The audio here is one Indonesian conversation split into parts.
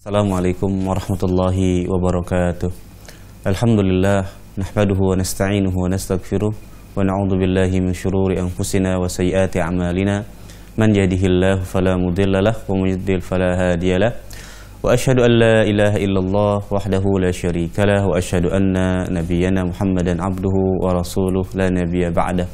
Assalamualaikum warahmatullahi wabarakatuh. Alhamdulillah, nahmaduhu wa nasta'inuhu wa nastaghfiruh wa na'udzu billahi min syururi anfusina wa sayyiati a'malina. Man yahdihillahu fala mudilla lahu wa man yudlil fala hadiya lahu. Wa asyhadu an la ilaha illallah wahdahu la syarika lahu wa asyhadu anna nabiyyana Muhammadan abduhu wa rasuluh la nabiyya ba'dah.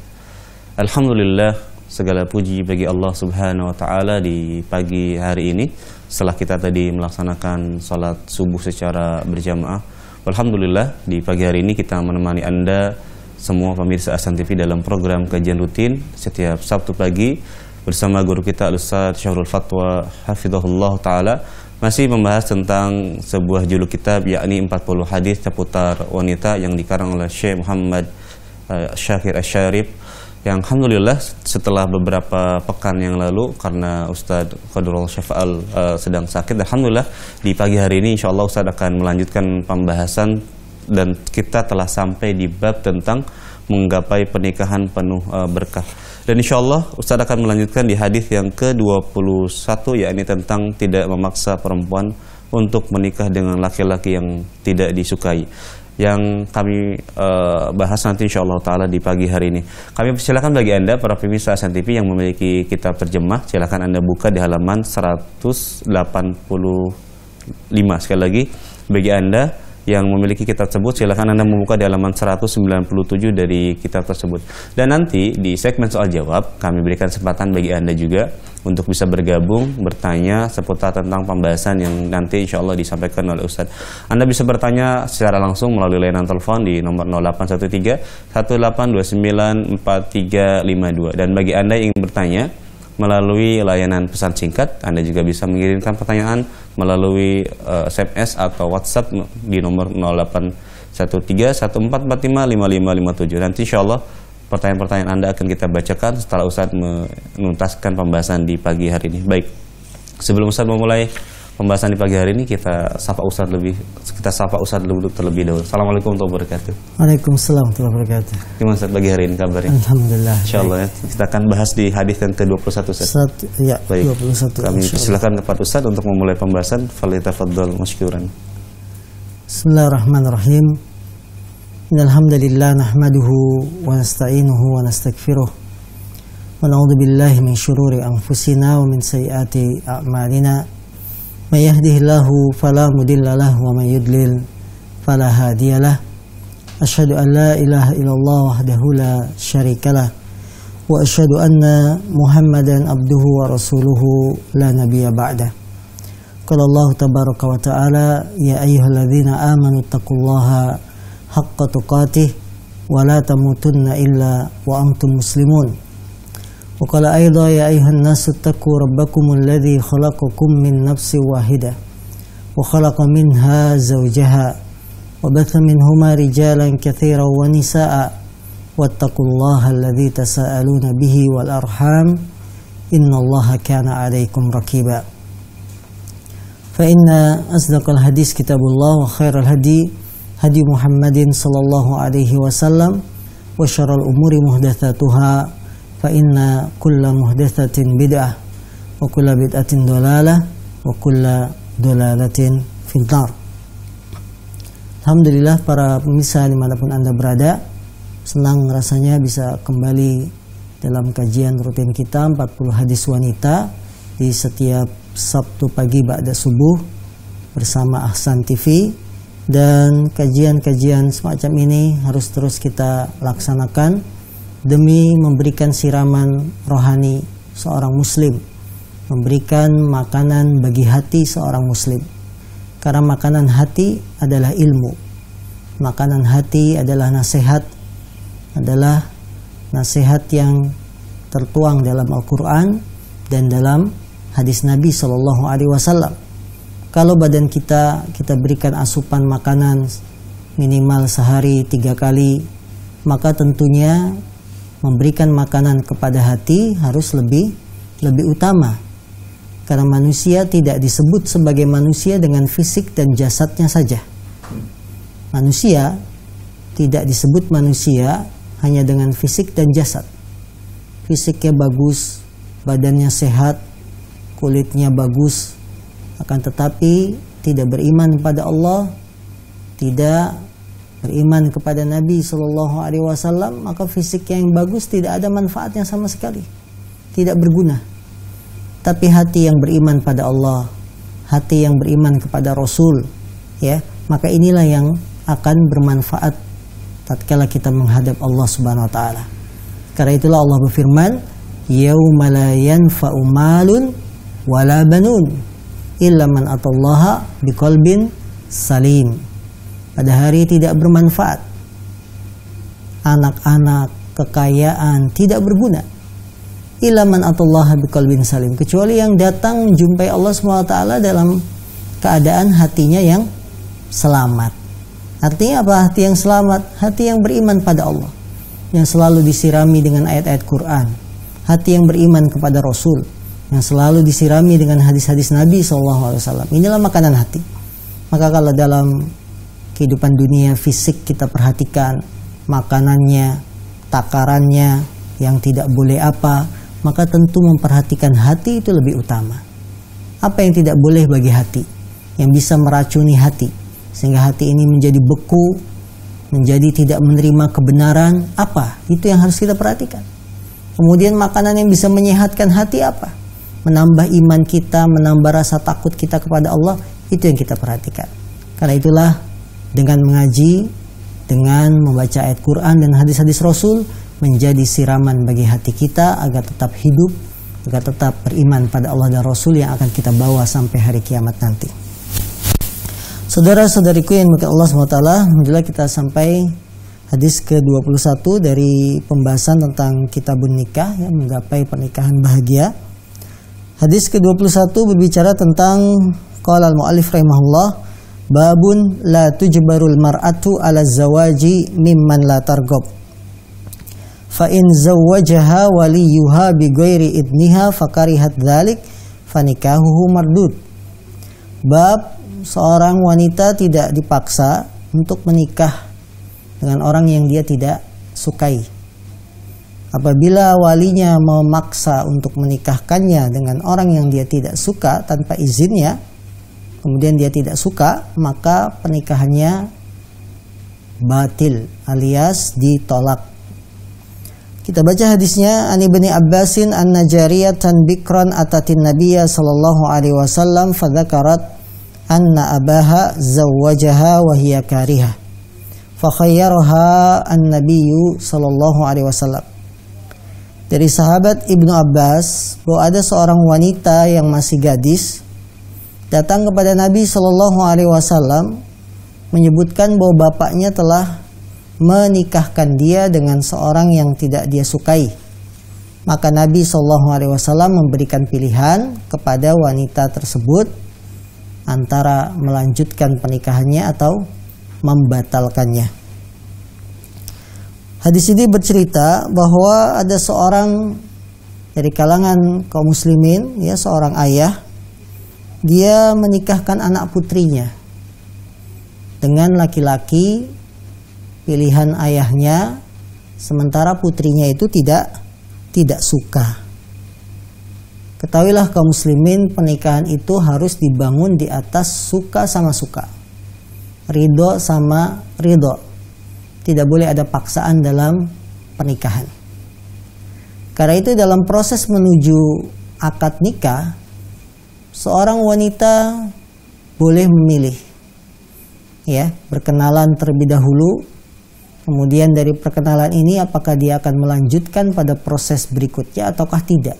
Alhamdulillah, segala puji bagi Allah Subhanahu wa taala di pagi hari ini setelah kita tadi melaksanakan salat subuh secara berjamaah. Alhamdulillah, di pagi hari ini kita menemani Anda semua pemirsa Ahsan TV dalam program kajian rutin setiap Sabtu pagi bersama guru kita Al-Ustaz Syahrul Fatwa hafizahullah taala, masih membahas tentang sebuah judul kitab, yakni 40 hadis seputar wanita yang dikarang oleh Syekh Muhammad Syakir Asy-Syarif, yang alhamdulillah setelah beberapa pekan yang lalu karena Ustadz Qadirul Syafa'al sedang sakit, alhamdulillah di pagi hari ini insya Allah Ustadz akan melanjutkan pembahasan dan kita telah sampai di bab tentang menggapai pernikahan penuh berkah. Dan insya Allah Ustadz akan melanjutkan di hadis yang ke-21, yakni tentang tidak memaksa perempuan untuk menikah dengan laki-laki yang tidak disukai, yang kami bahas nanti insyaallah taala di pagi hari ini. Kami persilakan bagi Anda para pemirsa Ahsan TV yang memiliki kitab terjemah, silakan Anda buka di halaman 185. Sekali lagi, bagi Anda yang memiliki kitab tersebut, silakan Anda membuka di halaman 197 dari kitab tersebut. Dan nanti di segmen soal jawab kami berikan kesempatan bagi Anda juga untuk bisa bergabung, bertanya seputar tentang pembahasan yang nanti insya Allah disampaikan oleh Ustadz. Anda bisa bertanya secara langsung melalui layanan telepon di nomor 0813 1829 4352. Dan bagi Anda yang ingin bertanya melalui layanan pesan singkat, Anda juga bisa mengirimkan pertanyaan melalui SMS atau WhatsApp di nomor 0813 1445 5557. Nanti insya Allah pertanyaan-pertanyaan Anda akan kita bacakan setelah Ustadz menuntaskan pembahasan di pagi hari ini. Baik, sebelum Ustadz memulai pembahasan di pagi hari ini, kita sapa Ustadz terlebih dahulu. Assalamualaikum warahmatullahi wabarakatuh. Waalaikumsalam warahmatullahi wabarakatuh. Gimana Ustadz pagi hari ini kabarnya? Alhamdulillah. Insyaallah ya. Kita akan bahas di hadis yang ke-21 Ustadz. Ya, baik. 21. Kami persilakan kepada Ustadz untuk memulai pembahasan. Falyatafaddal masykuran. Bismillahirrahmanirrahim. Innalhamdalillah nahmaduhu wa nasta'inuhu wa nastaghfiruh wa na'udzu billahi min syururi anfusina wa min sayyiati a'malina. May yahdihillahu fala mudilla lahu wa may yudlil fala hadiyalah. Asyhadu an la ilaha illallah wahdahu la syarikalah wa asyhadu anna Muhammadan abduhu wa rasuluhu la nabiyya ba'dah. Qala Allah tabaraka wa ta'ala, ya ayyuhalladzina amanu taqullaha haqqa tuqatih wa la tamutunna illa wa antum muslimun. Wa qala aidha ya ayyuhan nasu taqu rabbakumul ladzi khalaqakum min nafsin wahidah wa khalaqa minha zawjaha wa batha minhuma rijalan katsiran wa nisaa'a wattaqullaha alladzi tasaaluna bihi wal arham innallaha kana 'alaikum raqiba. Fa inna asdaqal hadis kitabullah wa khairal hadi hadi Muhammadin sallallahu alaihi wasallam wa syarrul umuri muhdatsatuha fa inna kulla muhdatsatin bid'ah wa kulla bid'atin dhalalah wa kulla dhalalatin fil nar. Alhamdulillah, para pemirsa dimanapun Anda berada, senang rasanya bisa kembali dalam kajian rutin kita 40 hadis wanita di setiap Sabtu pagi ba'da subuh bersama Ahsan TV. Dan kajian-kajian semacam ini harus terus kita laksanakan demi memberikan siraman rohani seorang muslim, memberikan makanan bagi hati seorang muslim. Karena makanan hati adalah ilmu, makanan hati adalah nasihat yang tertuang dalam Al-Quran dan dalam hadis Nabi SAW. Kalau badan kita berikan asupan makanan minimal sehari 3 kali, maka tentunya memberikan makanan kepada hati harus lebih utama. Karena manusia tidak disebut sebagai manusia dengan fisik dan jasadnya saja. Manusia tidak disebut manusia hanya dengan fisik dan jasad. Fisiknya bagus, badannya sehat, kulitnya bagus, akan tetapi tidak beriman kepada Allah, tidak beriman kepada Nabi Shallallahu Alaihi Wasallam, maka fisik yang bagus tidak ada manfaatnya sama sekali, tidak berguna. Tapi hati yang beriman pada Allah, hati yang beriman kepada Rasul, ya, maka inilah yang akan bermanfaat tatkala kita menghadap Allah Subhanahu Wa Taala. Karena itulah Allah berfirman, yauma la yanfa'u malun wala banun illa man atallaha biqalbin salim. Pada hari tidak bermanfaat anak-anak, kekayaan, tidak berguna. Illa man atallaha biqalbin salim, kecuali yang datang menjumpai Allah SWT dalam keadaan hatinya yang selamat. Artinya apa hati yang selamat? Hati yang beriman pada Allah, yang selalu disirami dengan ayat-ayat Quran. Hati yang beriman kepada Rasul, yang selalu disirami dengan hadis-hadis Nabi SAW. Inilah makanan hati. Maka kalau dalam kehidupan dunia fisik kita perhatikan makanannya, takarannya, yang tidak boleh apa, maka tentu memperhatikan hati itu lebih utama. Apa yang tidak boleh bagi hati, yang bisa meracuni hati, sehingga hati ini menjadi beku, menjadi tidak menerima kebenaran, apa? Itu yang harus kita perhatikan. Kemudian makanan yang bisa menyehatkan hati apa? Menambah iman kita, menambah rasa takut kita kepada Allah, itu yang kita perhatikan. Karena itulah dengan mengaji, dengan membaca ayat Quran dan hadis-hadis Rasul, menjadi siraman bagi hati kita agar tetap hidup, agar tetap beriman pada Allah dan Rasul yang akan kita bawa sampai hari kiamat nanti. Saudara-saudariku yang dimuliakan Allah SWT, alhamdulillah kita sampai hadis ke-21 dari pembahasan tentang kitabun nikah, yang menggapai pernikahan bahagia. Hadis ke-21 berbicara tentang qala al-mu'allif rahimahullah, babun la tujbarul mar'atu ala zawaji mimman la targob. Fa in zawwajaha waliyuha bi ghairi idniha fakarihat dzalik fanikahuhu mardud. Bab seorang wanita tidak dipaksa untuk menikah dengan orang yang dia tidak sukai. Apabila walinya memaksa untuk menikahkannya dengan orang yang dia tidak suka tanpa izinnya, kemudian dia tidak suka, maka pernikahannya batil alias ditolak. Kita baca hadisnya, an Ibni Abbasin anna jariyatan bikran atatin nabiyya sallallahu alaihi wasallam fadzakarat anna abaha zawwajaha wa hiya karihah fa khayyaraha an-nabiyyu sallallahu alaihi wasallam. Dari sahabat Ibnu Abbas bahwa ada seorang wanita yang masih gadis datang kepada Nabi sallallahu alaihi wasallam menyebutkan bahwa bapaknya telah menikahkan dia dengan seorang yang tidak dia sukai. Maka Nabi SAW memberikan pilihan kepada wanita tersebut antara melanjutkan pernikahannya atau membatalkannya. Hadis ini bercerita bahwa ada seorang dari kalangan kaum muslimin, ya, seorang ayah, dia menikahkan anak putrinya dengan laki-laki pilihan ayahnya, sementara putrinya itu tidak suka. Ketahuilah kaum muslimin, pernikahan itu harus dibangun di atas suka sama suka, ridho sama ridho. Tidak boleh ada paksaan dalam pernikahan. Karena itu dalam proses menuju akad nikah, seorang wanita boleh memilih, ya, berkenalan terlebih dahulu. Kemudian dari perkenalan ini apakah dia akan melanjutkan pada proses berikutnya ataukah tidak.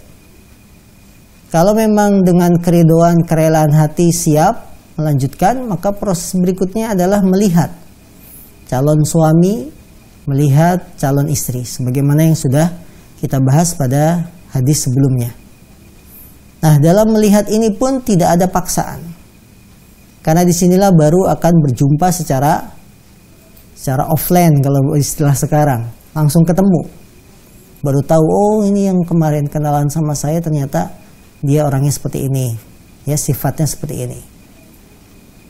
Kalau memang dengan keridoan, kerelaan hati siap melanjutkan, maka proses berikutnya adalah melihat calon suami, melihat calon istri, sebagaimana yang sudah kita bahas pada hadis sebelumnya. Nah, dalam melihat ini pun tidak ada paksaan, karena disinilah baru akan berjumpa secara offline, kalau istilah sekarang, langsung ketemu, baru tahu, oh ini yang kemarin kenalan sama saya ternyata dia orangnya seperti ini, ya, sifatnya seperti ini.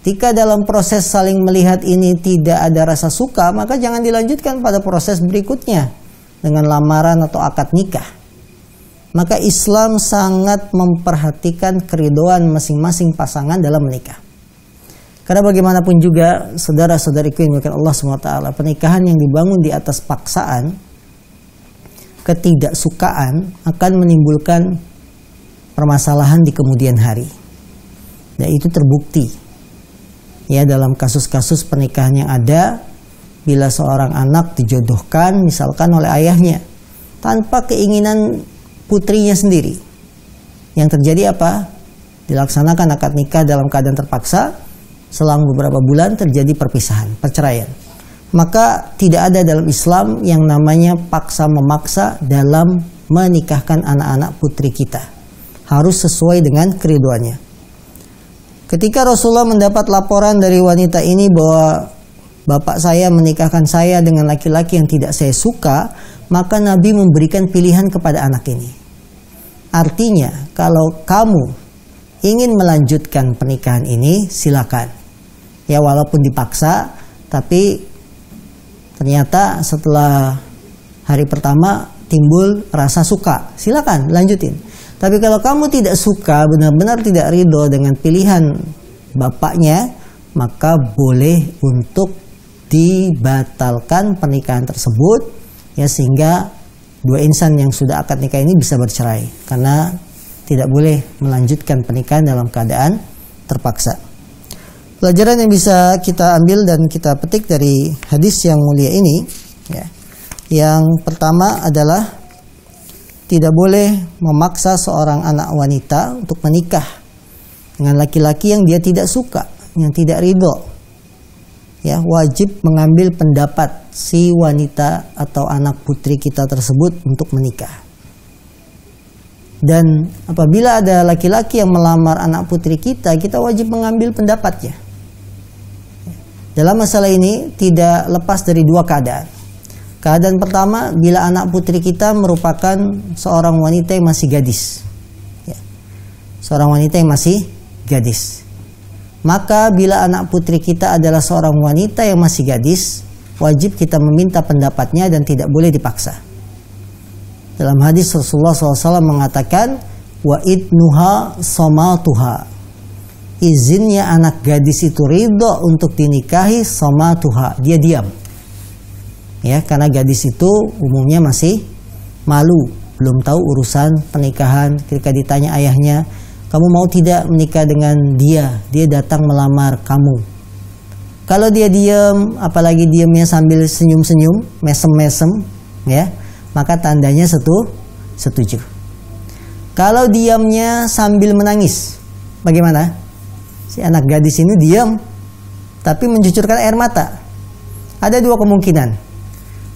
Jika dalam proses saling melihat ini tidak ada rasa suka, maka jangan dilanjutkan pada proses berikutnya dengan lamaran atau akad nikah. Maka Islam sangat memperhatikan keridoan masing-masing pasangan dalam menikah. Karena bagaimanapun juga, saudara-saudariku yang dimuliakan Allah SWT, pernikahan yang dibangun di atas paksaan, ketidaksukaan akan menimbulkan permasalahan di kemudian hari. Dan itu terbukti ya dalam kasus-kasus pernikahan yang ada, bila seorang anak dijodohkan misalkan oleh ayahnya tanpa keinginan putrinya sendiri. Yang terjadi apa? Dilaksanakan akad nikah dalam keadaan terpaksa, selang beberapa bulan terjadi perpisahan, perceraian. Maka tidak ada dalam Islam yang namanya paksa memaksa dalam menikahkan anak-anak putri kita. Harus sesuai dengan keriduannya. Ketika Rasulullah mendapat laporan dari wanita ini bahwa bapak saya menikahkan saya dengan laki-laki yang tidak saya suka, maka Nabi memberikan pilihan kepada anak ini. Artinya, kalau kamu ingin melanjutkan pernikahan ini, silakan. Ya, walaupun dipaksa, tapi ternyata setelah hari pertama timbul rasa suka, silakan lanjutin. Tapi kalau kamu tidak suka, benar-benar tidak ridho dengan pilihan bapaknya, maka boleh untuk dibatalkan pernikahan tersebut, ya, sehingga dua insan yang sudah akad nikah ini bisa bercerai, karena tidak boleh melanjutkan pernikahan dalam keadaan terpaksa. Pelajaran yang bisa kita ambil dan kita petik dari hadis yang mulia ini, ya, yang pertama adalah tidak boleh memaksa seorang anak wanita untuk menikah dengan laki-laki yang dia tidak suka, yang tidak ridho. Ya, wajib mengambil pendapat si wanita atau anak putri kita tersebut untuk menikah. Dan apabila ada laki-laki yang melamar anak putri kita, kita wajib mengambil pendapatnya. Dalam masalah ini tidak lepas dari dua keadaan. Keadaan pertama, bila anak putri kita merupakan seorang wanita yang masih gadis. Ya. Seorang wanita yang masih gadis. Maka bila anak putri kita adalah seorang wanita yang masih gadis, wajib kita meminta pendapatnya dan tidak boleh dipaksa. Dalam hadis Rasulullah SAW mengatakan, wa idnuha somatuha. Izinnya anak gadis itu ridho untuk dinikahi somatuha. Dia diam. Ya, karena gadis itu umumnya masih malu, belum tahu urusan pernikahan. Ketika ditanya ayahnya, kamu mau tidak menikah dengan dia? Dia datang melamar kamu. Kalau dia diam, apalagi diamnya sambil senyum-senyum, mesem-mesem, ya, maka tandanya setuju. Kalau diamnya sambil menangis, bagaimana? Si anak gadis ini diam, tapi mencucurkan air mata. Ada dua kemungkinan.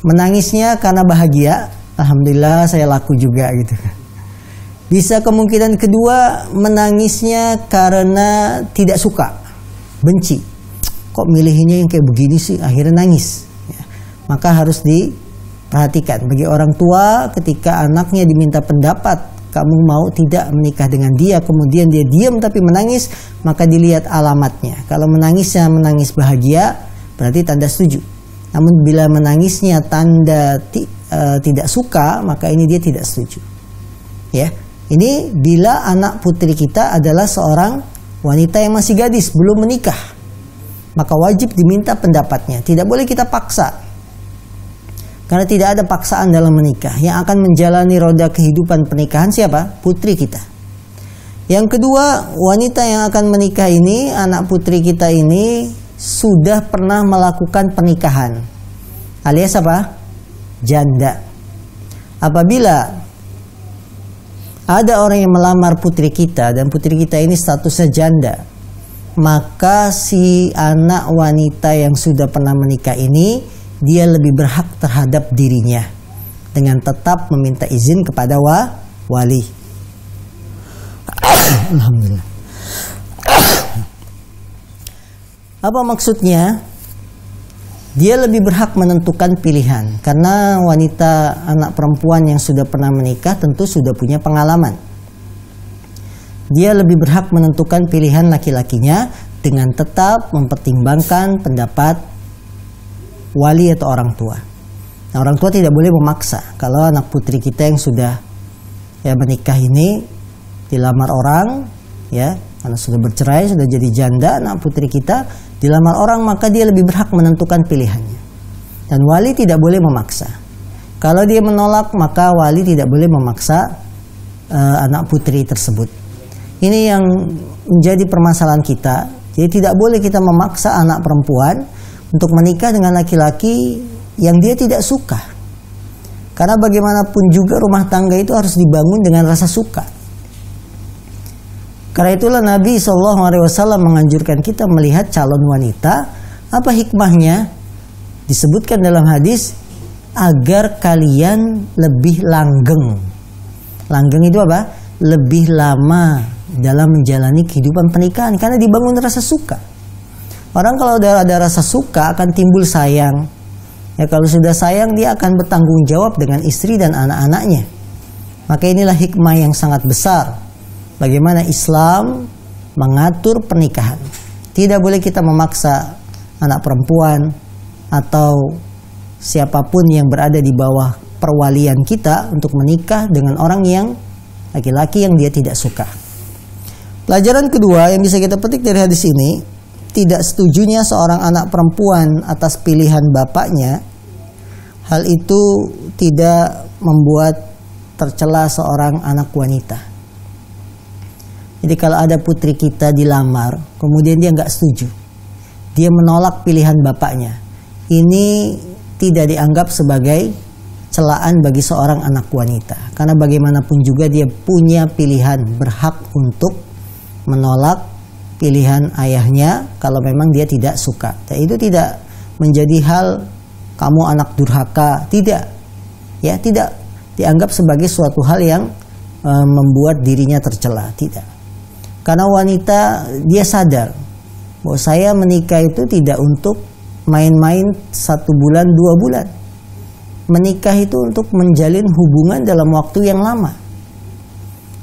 Menangisnya karena bahagia, alhamdulillah saya laku juga gitu. Bisa kemungkinan kedua, menangisnya karena tidak suka, benci. Kok milihnya yang kayak begini sih, akhirnya nangis. Ya. Maka harus diperhatikan. Bagi orang tua, ketika anaknya diminta pendapat, kamu mau tidak menikah dengan dia, kemudian dia diam tapi menangis, maka dilihat alamatnya. Kalau menangisnya menangis bahagia, berarti tanda setuju. Namun bila menangisnya tanda tidak suka, maka ini dia tidak setuju. Ya. Ini bila anak putri kita adalah seorang wanita yang masih gadis, belum menikah. Maka wajib diminta pendapatnya. Tidak boleh kita paksa. Karena tidak ada paksaan dalam menikah. Yang akan menjalani roda kehidupan pernikahan siapa? Putri kita. Yang kedua, wanita yang akan menikah ini, anak putri kita ini, sudah pernah melakukan pernikahan. Alias apa? Janda. Apabila ada orang yang melamar putri kita dan putri kita ini statusnya janda, maka si anak wanita yang sudah pernah menikah ini, dia lebih berhak terhadap dirinya dengan tetap meminta izin kepada wali. Alhamdulillah. Apa maksudnya? Dia lebih berhak menentukan pilihan, karena wanita anak perempuan yang sudah pernah menikah tentu sudah punya pengalaman. Dia lebih berhak menentukan pilihan laki-lakinya dengan tetap mempertimbangkan pendapat wali atau orang tua. Nah, orang tua tidak boleh memaksa. Kalau anak putri kita yang sudah menikah ini dilamar orang, ya, karena sudah bercerai, sudah jadi janda, anak putri kita dilamar orang, maka dia lebih berhak menentukan pilihannya. Dan wali tidak boleh memaksa. Kalau dia menolak, maka wali tidak boleh memaksa anak putri tersebut. Ini yang menjadi permasalahan kita. Jadi tidak boleh kita memaksa anak perempuan untuk menikah dengan laki-laki yang dia tidak suka. Karena bagaimanapun juga rumah tangga itu harus dibangun dengan rasa suka. Karena itulah Nabi SAW menganjurkan kita melihat calon wanita. Apa hikmahnya? Disebutkan dalam hadis, agar kalian lebih langgeng. Langgeng itu apa? Lebih lama dalam menjalani kehidupan pernikahan, karena dibangun rasa suka. Orang kalau ada rasa suka akan timbul sayang. Ya, kalau sudah sayang, dia akan bertanggung jawab dengan istri dan anak-anaknya. Maka inilah hikmah yang sangat besar bagaimana Islam mengatur pernikahan. Tidak boleh kita memaksa anak perempuan atau siapapun yang berada di bawah perwalian kita untuk menikah dengan orang yang laki-laki yang dia tidak suka. Pelajaran kedua yang bisa kita petik dari hadis ini, tidak setujunya seorang anak perempuan atas pilihan bapaknya, hal itu tidak membuat tercela seorang anak wanita. Jadi kalau ada putri kita dilamar, kemudian dia nggak setuju, dia menolak pilihan bapaknya, ini tidak dianggap sebagai celaan bagi seorang anak wanita. Karena bagaimanapun juga dia punya pilihan, berhak untuk menolak pilihan ayahnya kalau memang dia tidak suka. Dan itu tidak menjadi hal kamu anak durhaka, tidak. Ya, tidak dianggap sebagai suatu hal yang membuat dirinya tercela, tidak. Karena wanita dia sadar bahwa saya menikah itu tidak untuk main-main 1 bulan 2 bulan. Menikah itu untuk menjalin hubungan dalam waktu yang lama.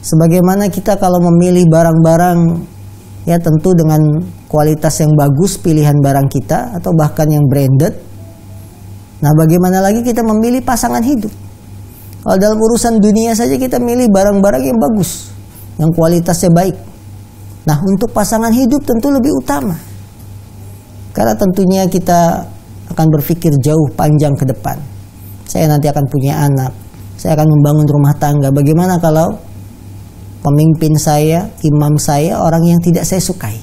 Sebagaimana kita kalau memilih barang-barang, ya tentu dengan kualitas yang bagus pilihan barang kita, atau bahkan yang branded. Nah, bagaimana lagi kita memilih pasangan hidup? Kalau dalam urusan dunia saja kita milih barang-barang yang bagus, yang kualitasnya baik. Nah, untuk pasangan hidup tentu lebih utama. Karena tentunya kita akan berpikir jauh panjang ke depan. Saya nanti akan punya anak, saya akan membangun rumah tangga. Bagaimana kalau pemimpin saya, imam saya, orang yang tidak saya sukai?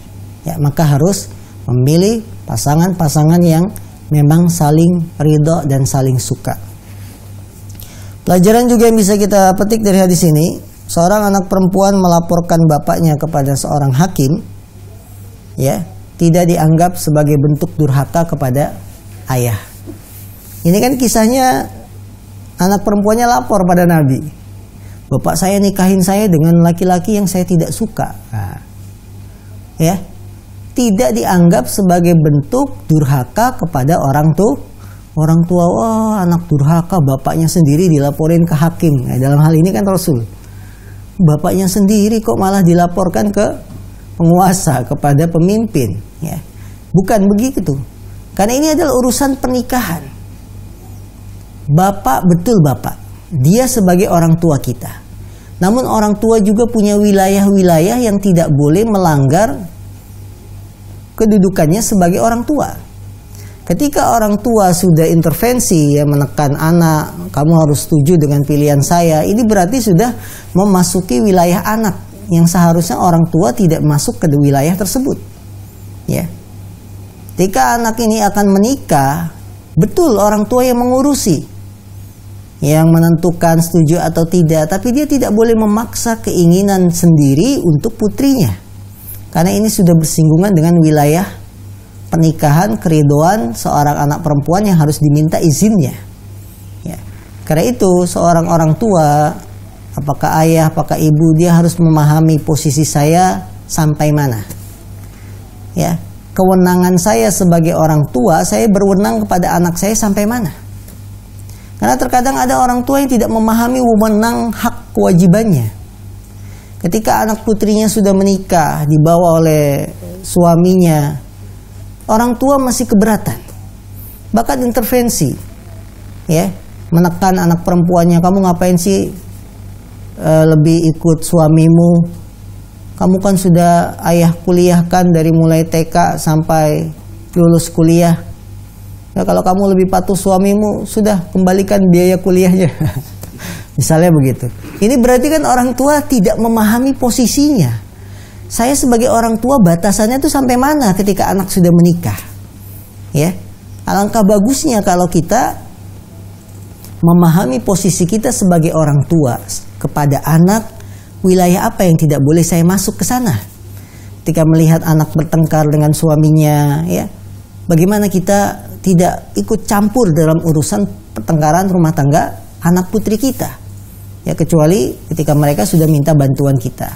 Ya, maka harus memilih pasangan-pasangan yang memang saling ridho dan saling suka. Pelajaran juga yang bisa kita petik dari hadis ini, seorang anak perempuan melaporkan bapaknya kepada seorang hakim, ya, tidak dianggap sebagai bentuk durhaka kepada ayah. Ini kan kisahnya anak perempuannya lapor pada Nabi, bapak saya nikahin saya dengan laki-laki yang saya tidak suka. Nah, ya, tidak dianggap sebagai bentuk durhaka kepada orang tua. Wah, anak durhaka, bapaknya sendiri dilaporin ke hakim. Nah, dalam hal ini kan Rasul, bapaknya sendiri kok malah dilaporkan ke penguasa, kepada pemimpin. Ya, bukan begitu. Karena ini adalah urusan pernikahan. Bapak, betul bapak, dia sebagai orang tua kita. Namun orang tua juga punya wilayah-wilayah yang tidak boleh melanggar kedudukannya sebagai orang tua. Ketika orang tua sudah intervensi, ya, menekan anak, kamu harus setuju dengan pilihan saya, ini berarti sudah memasuki wilayah anak yang seharusnya orang tua tidak masuk ke wilayah tersebut. Ya. Ketika anak ini akan menikah, betul orang tua yang mengurusi, yang menentukan setuju atau tidak, tapi dia tidak boleh memaksa keinginan sendiri untuk putrinya. Karena ini sudah bersinggungan dengan wilayah pernikahan, keridoan seorang anak perempuan yang harus diminta izinnya. Ya. Karena itu seorang orang tua, apakah ayah, apakah ibu, dia harus memahami posisi saya sampai mana. Ya, kewenangan saya sebagai orang tua, saya berwenang kepada anak saya sampai mana. Karena terkadang ada orang tua yang tidak memahami wewenang hak kewajibannya. Ketika anak putrinya sudah menikah, dibawa oleh suaminya, orang tua masih keberatan, bahkan intervensi, ya, menekan anak perempuannya, kamu ngapain sih lebih ikut suamimu, kamu kan sudah ayah kuliahkan dari mulai TK sampai lulus kuliah. Ya, kalau kamu lebih patuh suamimu, sudah kembalikan biaya kuliahnya. Misalnya begitu. Ini berarti kan orang tua tidak memahami posisinya. Saya sebagai orang tua batasannya itu sampai mana ketika anak sudah menikah. Ya, alangkah bagusnya kalau kita memahami posisi kita sebagai orang tua kepada anak, wilayah apa yang tidak boleh saya masuk ke sana. Ketika melihat anak bertengkar dengan suaminya, ya, bagaimana kita tidak ikut campur dalam urusan pertengkaran rumah tangga anak putri kita. Ya, kecuali ketika mereka sudah minta bantuan kita.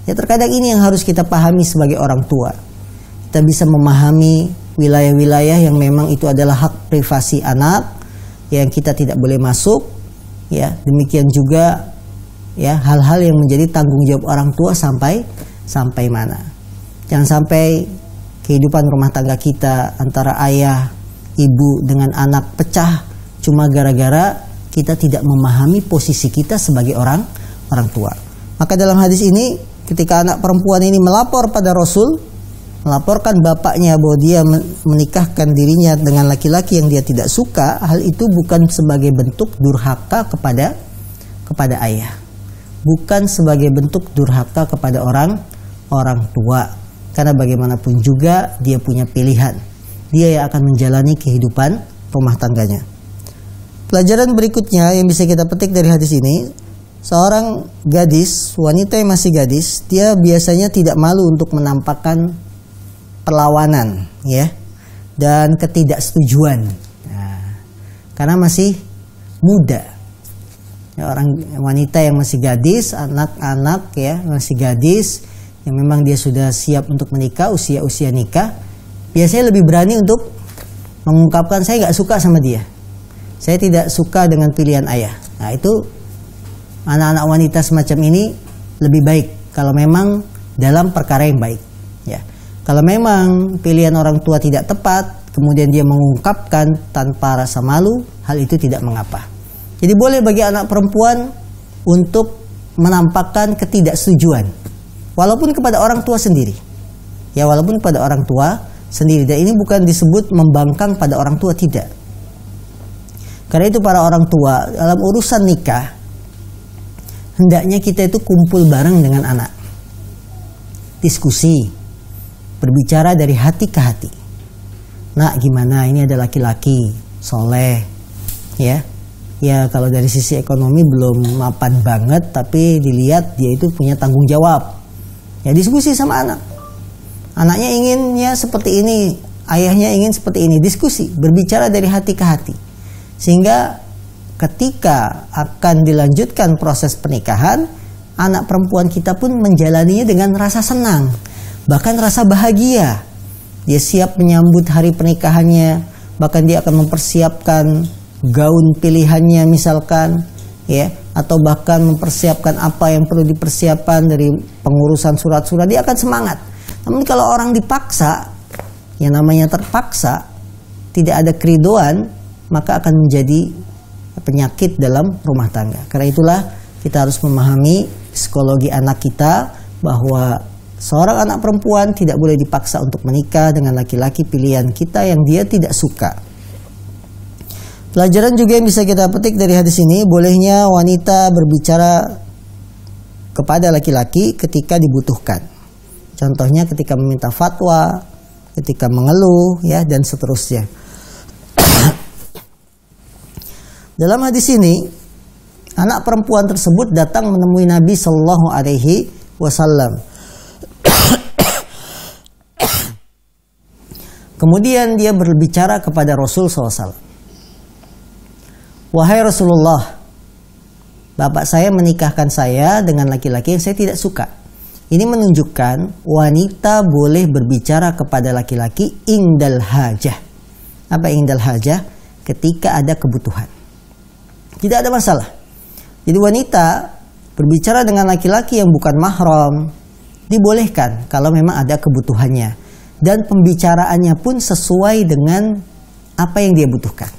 Ya, terkadang ini yang harus kita pahami sebagai orang tua. Kita bisa memahami wilayah-wilayah yang memang itu adalah hak privasi anak, yang kita tidak boleh masuk, ya. Demikian juga ya hal-hal yang menjadi tanggung jawab orang tua sampai mana. Jangan sampai kehidupan rumah tangga kita antara ayah, ibu dengan anak pecah cuma gara-gara kita tidak memahami posisi kita sebagai orang tua. Maka dalam hadis ini ketika anak perempuan ini melapor pada Rasul, melaporkan bapaknya bahwa dia menikahkan dirinya dengan laki-laki yang dia tidak suka, hal itu bukan sebagai bentuk durhaka kepada ayah, bukan sebagai bentuk durhaka kepada orang tua, karena bagaimanapun juga dia punya pilihan, dia yang akan menjalani kehidupan rumah tangganya. Pelajaran berikutnya yang bisa kita petik dari hadis ini, seorang gadis, wanita yang masih gadis, dia biasanya tidak malu untuk menampakkan perlawanan, ya, dan ketidaksetujuan. Nah, karena masih muda. Ya, orang wanita yang masih gadis, anak-anak ya masih gadis, yang memang dia sudah siap untuk menikah, usia nikah, biasanya lebih berani untuk mengungkapkan saya nggak suka sama dia, saya tidak suka dengan pilihan ayah. Nah, itu anak-anak wanita semacam ini lebih baik kalau memang dalam perkara yang baik. Ya. Kalau memang pilihan orang tua tidak tepat, kemudian dia mengungkapkan tanpa rasa malu, hal itu tidak mengapa. Jadi boleh bagi anak perempuan untuk menampakkan ketidaksetujuan, walaupun kepada orang tua sendiri. Ya, walaupun kepada orang tua sendiri. Dan ini bukan disebut membangkang pada orang tua, tidak. Karena itu para orang tua dalam urusan nikah, hendaknya kita itu kumpul bareng dengan anak. Diskusi. Berbicara dari hati ke hati. Nak, gimana? Ini ada laki-laki soleh, ya. Ya, kalau dari sisi ekonomi belum mapan banget, tapi dilihat dia itu punya tanggung jawab. Ya, diskusi sama anak. Anaknya inginnya seperti ini, ayahnya ingin seperti ini. Diskusi, berbicara dari hati ke hati. Sehingga ketika akan dilanjutkan proses pernikahan, anak perempuan kita pun menjalaninya dengan rasa senang, bahkan rasa bahagia. Dia siap menyambut hari pernikahannya, bahkan dia akan mempersiapkan gaun pilihannya misalkan, ya, atau bahkan mempersiapkan apa yang perlu dipersiapkan dari pengurusan surat-surat. Dia akan semangat. Namun kalau orang dipaksa, yang namanya terpaksa, tidak ada keridoan, maka akan menjadi penyakit dalam rumah tangga. Karena itulah kita harus memahami psikologi anak kita, bahwa seorang anak perempuan tidak boleh dipaksa untuk menikah dengan laki-laki pilihan kita yang dia tidak suka. Pelajaran juga yang bisa kita petik dari hadis ini, bolehnya wanita berbicara kepada laki-laki ketika dibutuhkan. Contohnya ketika meminta fatwa, ketika mengeluh, ya, dan seterusnya. Dalam hadis ini, anak perempuan tersebut datang menemui Nabi Shallallahu Alaihi Wasallam. Kemudian dia berbicara kepada Rasul SAW. Wahai Rasulullah, bapak saya menikahkan saya dengan laki-laki yang saya tidak suka. Ini menunjukkan wanita boleh berbicara kepada laki-laki indal hajah. Apa indal hajah? Ketika ada kebutuhan. Tidak ada masalah. Jadi wanita berbicara dengan laki-laki yang bukan mahram dibolehkan kalau memang ada kebutuhannya. Dan pembicaraannya pun sesuai dengan apa yang dia butuhkan.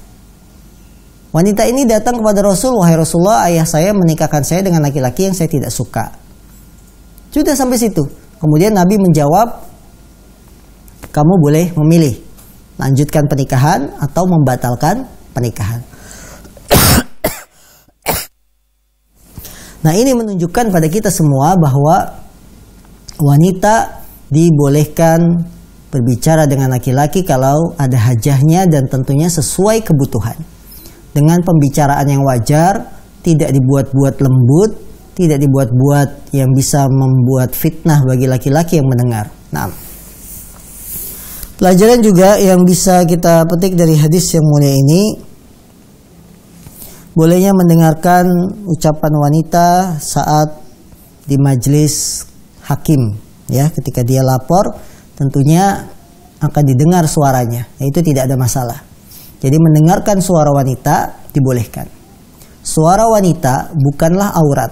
Wanita ini datang kepada Rasul, wahai Rasulullah, ayah saya menikahkan saya dengan laki-laki yang saya tidak suka. Sudah sampai situ. Kemudian Nabi menjawab, kamu boleh memilih lanjutkan pernikahan atau membatalkan pernikahan. Nah, ini menunjukkan pada kita semua bahwa wanita dibolehkan berbicara dengan laki-laki kalau ada hajahnya dan tentunya sesuai kebutuhan. Dengan pembicaraan yang wajar, tidak dibuat-buat lembut, tidak dibuat-buat yang bisa membuat fitnah bagi laki-laki yang mendengar. Nah, pelajaran juga yang bisa kita petik dari hadis yang mulia ini, bolehnya mendengarkan ucapan wanita saat di majelis hakim, ya, ketika dia lapor tentunya akan didengar suaranya, itu tidak ada masalah. Jadi mendengarkan suara wanita dibolehkan. Suara wanita bukanlah aurat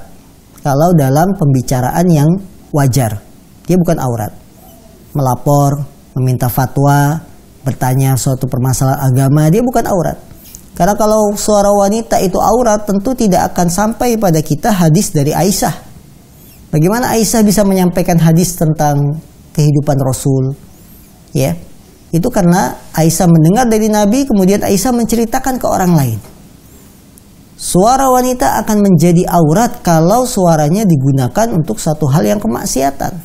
kalau dalam pembicaraan yang wajar, dia bukan aurat. Melapor, meminta fatwa, bertanya suatu permasalahan agama, dia bukan aurat. Karena kalau suara wanita itu aurat, tentu tidak akan sampai pada kita hadis dari Aisyah. Bagaimana Aisyah bisa menyampaikan hadis tentang kehidupan Rasul? Ya, itu karena Aisyah mendengar dari Nabi, kemudian Aisyah menceritakan ke orang lain. Suara wanita akan menjadi aurat kalau suaranya digunakan untuk satu hal yang kemaksiatan.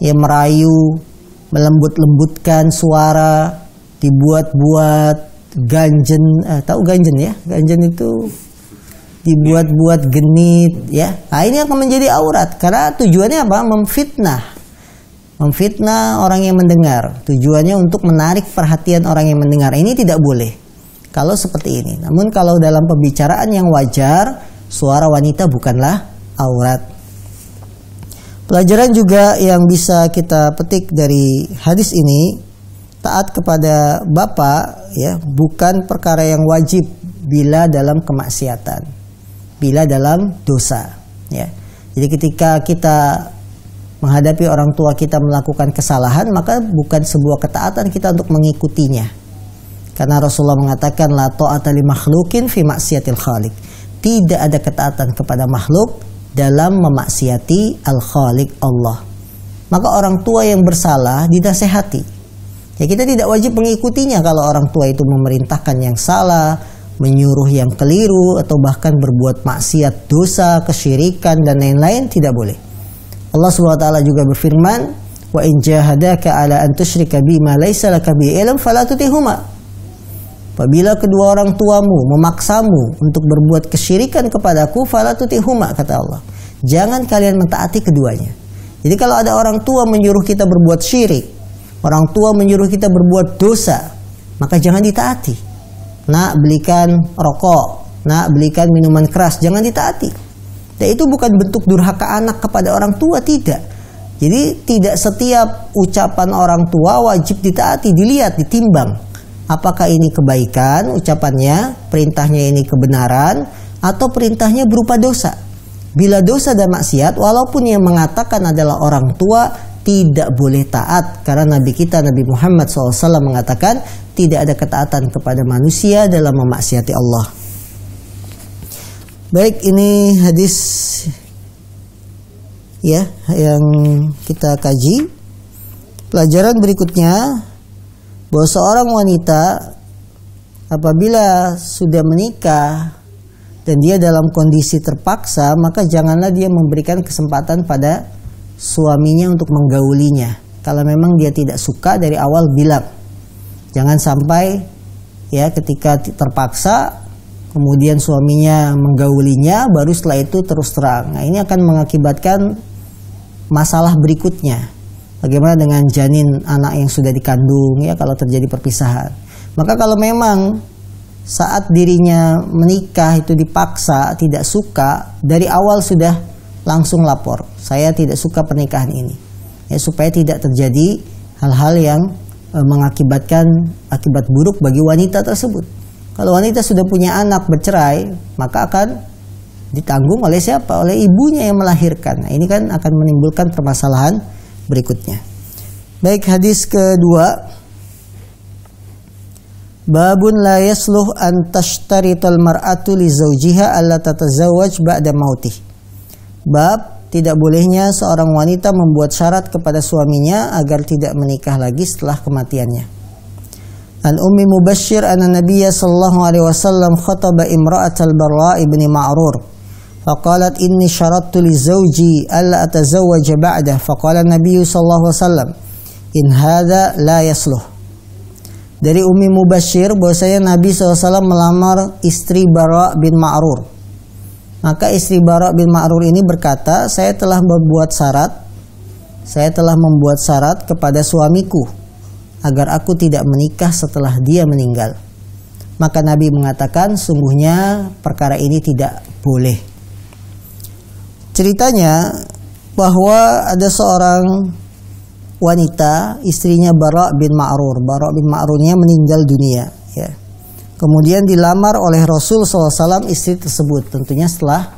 Ya, merayu, melembut-lembutkan suara, dibuat-buat ganjen, tahu ganjen ya? Ganjen itu dibuat-buat genit, ya. Nah, ini akan menjadi aurat karena tujuannya apa? Memfitnah orang yang mendengar. Tujuannya untuk menarik perhatian orang yang mendengar. Ini tidak boleh kalau seperti ini. Namun kalau dalam pembicaraan yang wajar, suara wanita bukanlah aurat. Pelajaran juga yang bisa kita petik dari hadis ini, taat kepada bapak, ya, bukan perkara yang wajib bila dalam kemaksiatan, bila dalam dosa, ya. Jadi ketika kita menghadapi orang tua kita melakukan kesalahan, maka bukan sebuah ketaatan kita untuk mengikutinya. Karena Rasulullah mengatakan la ta'ata li makhlukin fi maksiatil khaliq. Tidak ada ketaatan kepada makhluk dalam memaksiati al-Khaliq Allah. Maka orang tua yang bersalah dinasehati. Ya, kita tidak wajib mengikutinya kalau orang tua itu memerintahkan yang salah, menyuruh yang keliru, atau bahkan berbuat maksiat, dosa, kesyirikan, dan lain-lain, tidak boleh. Allah SWT juga berfirman, wa in jahadaka ala an tusyrika bima laisa laka bihi ilm fala tutihuma. Apabila kedua orang tuamu memaksamu untuk berbuat kesyirikan kepadaku, fala tutihuma, kata Allah. Jangan kalian mentaati keduanya. Jadi kalau ada orang tua menyuruh kita berbuat syirik, orang tua menyuruh kita berbuat dosa, maka jangan ditaati. Nak, belikan rokok, nak, belikan minuman keras, jangan ditaati. Dan itu bukan bentuk durhaka anak kepada orang tua, tidak. Jadi tidak setiap ucapan orang tua wajib ditaati, dilihat, ditimbang. Apakah ini kebaikan ucapannya, perintahnya ini kebenaran, atau perintahnya berupa dosa. Bila dosa dan maksiat, walaupun yang mengatakan adalah orang tua, tidak boleh taat. Karena Nabi kita, Nabi Muhammad SAW mengatakan, tidak ada ketaatan kepada manusia dalam memaksiati Allah. Baik, ini hadis ya yang kita kaji. Pelajaran berikutnya, bahwa seorang wanita apabila sudah menikah dan dia dalam kondisi terpaksa, maka janganlah dia memberikan kesempatan pada suaminya untuk menggaulinya. Kalau memang dia tidak suka, dari awal bilang. Jangan sampai ya ketika terpaksa kemudian suaminya menggaulinya, baru setelah itu terus terang. Nah, ini akan mengakibatkan masalah berikutnya. Bagaimana dengan janin anak yang sudah dikandung, ya, kalau terjadi perpisahan. Maka kalau memang saat dirinya menikah itu dipaksa, tidak suka, dari awal sudah langsung lapor, saya tidak suka pernikahan ini, ya, supaya tidak terjadi hal-hal yang mengakibatkan akibat buruk bagi wanita tersebut. Kalau wanita sudah punya anak bercerai, maka akan ditanggung oleh siapa? Oleh ibunya yang melahirkan. Nah, ini kan akan menimbulkan permasalahan berikutnya. Baik, hadis kedua, babun la yasluh an tashtarital mar'atu li zawjiha alla tatazawwaj ba'da mautih. Bab tidak bolehnya seorang wanita membuat syarat kepada suaminya agar tidak menikah lagi setelah kematiannya. An Ummi Mubashshir anna Nabiyya sallallahu alaihi wasallam khataba imra'atal Barra' ibn Ma'rur faqalat inni syarattu li zawji alla atazawwaja ba'dah faqala Nabiyyu sallallahu alaihi wasallam in hadza la yasluh. Dari Ummi Mubashshir bahwasanya Nabi SAW melamar istri Bara' bin Ma'rur. Maka istri Bara' bin Ma'rur ini berkata, saya telah membuat syarat kepada suamiku agar aku tidak menikah setelah dia meninggal. Maka Nabi mengatakan, sungguhnya perkara ini tidak boleh. Ceritanya bahwa ada seorang wanita, istrinya Bara' bin Ma'rur. Bara' bin Ma'rurnya meninggal dunia, ya. Kemudian dilamar oleh Rasul SAW istri tersebut, tentunya setelah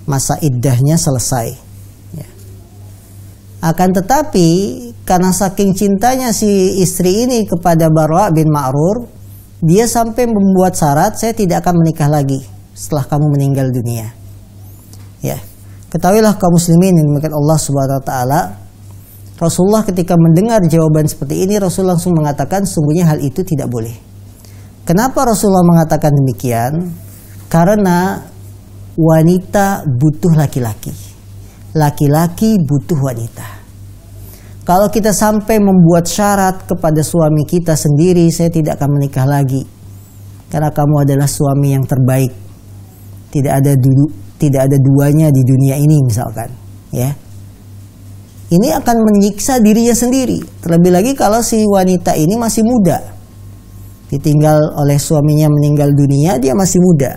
masa iddahnya selesai, ya. Akan tetapi karena saking cintanya si istri ini kepada Bara' bin Ma'rur, dia sampai membuat syarat, saya tidak akan menikah lagi setelah kamu meninggal dunia, ya. Ketahuilah kaum muslimin yang dimuliakan Allah Subhanahu wa taala, Rasulullah ketika mendengar jawaban seperti ini, Rasul langsung mengatakan sungguhnya hal itu tidak boleh. Kenapa Rasulullah mengatakan demikian? Karena wanita butuh laki-laki. Laki-laki butuh wanita. Kalau kita sampai membuat syarat kepada suami kita sendiri, saya tidak akan menikah lagi karena kamu adalah suami yang terbaik. Tidak ada duanya di dunia ini misalkan, ya. Ini akan menyiksa dirinya sendiri. Terlebih lagi kalau si wanita ini masih muda. Ditinggal oleh suaminya meninggal dunia, dia masih muda.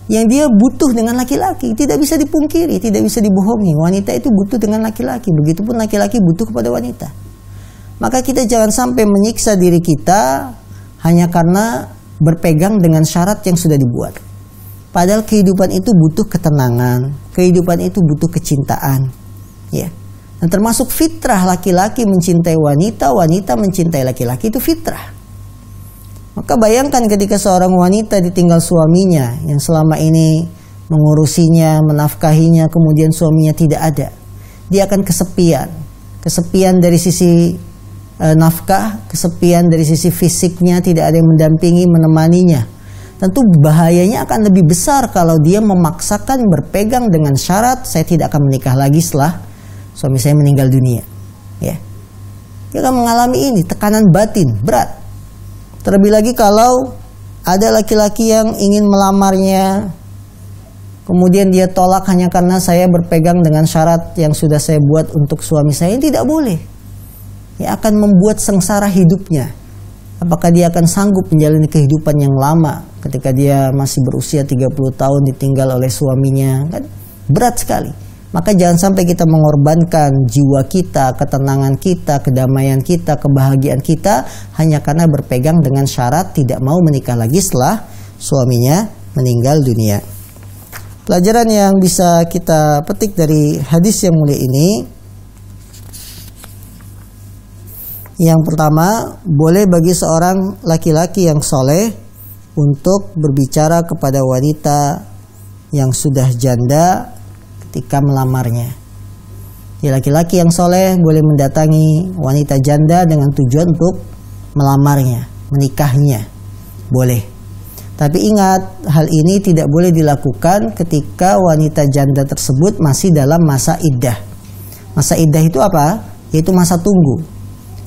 Yang dia butuh dengan laki-laki. Tidak bisa dipungkiri, tidak bisa dibohongi. Wanita itu butuh dengan laki-laki. Begitupun laki-laki butuh kepada wanita. Maka kita jangan sampai menyiksa diri kita hanya karena berpegang dengan syarat yang sudah dibuat. Padahal kehidupan itu butuh ketenangan. Kehidupan itu butuh kecintaan, ya. Dan termasuk fitrah laki-laki mencintai wanita, wanita mencintai laki-laki, itu fitrah. Maka bayangkan ketika seorang wanita ditinggal suaminya yang selama ini mengurusinya, menafkahinya, kemudian suaminya tidak ada. Dia akan kesepian. Kesepian dari sisi nafkah, kesepian dari sisi fisiknya, tidak ada yang mendampingi, menemaninya. Tentu bahayanya akan lebih besar kalau dia memaksakan berpegang dengan syarat, saya tidak akan menikah lagi setelah suami saya meninggal dunia, ya. Dia akan mengalami ini, tekanan batin berat. Terlebih lagi kalau ada laki-laki yang ingin melamarnya, kemudian dia tolak hanya karena saya berpegang dengan syarat yang sudah saya buat untuk suami saya, tidak boleh. Ya, akan membuat sengsara hidupnya. Apakah dia akan sanggup menjalani kehidupan yang lama ketika dia masih berusia 30 tahun ditinggal oleh suaminya? Kan berat sekali. Maka jangan sampai kita mengorbankan jiwa kita, ketenangan kita, kedamaian kita, kebahagiaan kita hanya karena berpegang dengan syarat tidak mau menikah lagi setelah suaminya meninggal dunia. Pelajaran yang bisa kita petik dari hadis yang mulia ini, yang pertama, boleh bagi seorang laki-laki yang soleh untuk berbicara kepada wanita yang sudah janda ketika melamarnya. Ya, laki-laki yang soleh boleh mendatangi wanita janda dengan tujuan untuk melamarnya, menikahnya, boleh. Tapi ingat, hal ini tidak boleh dilakukan ketika wanita janda tersebut masih dalam masa iddah. Masa iddah itu apa? Yaitu masa tunggu.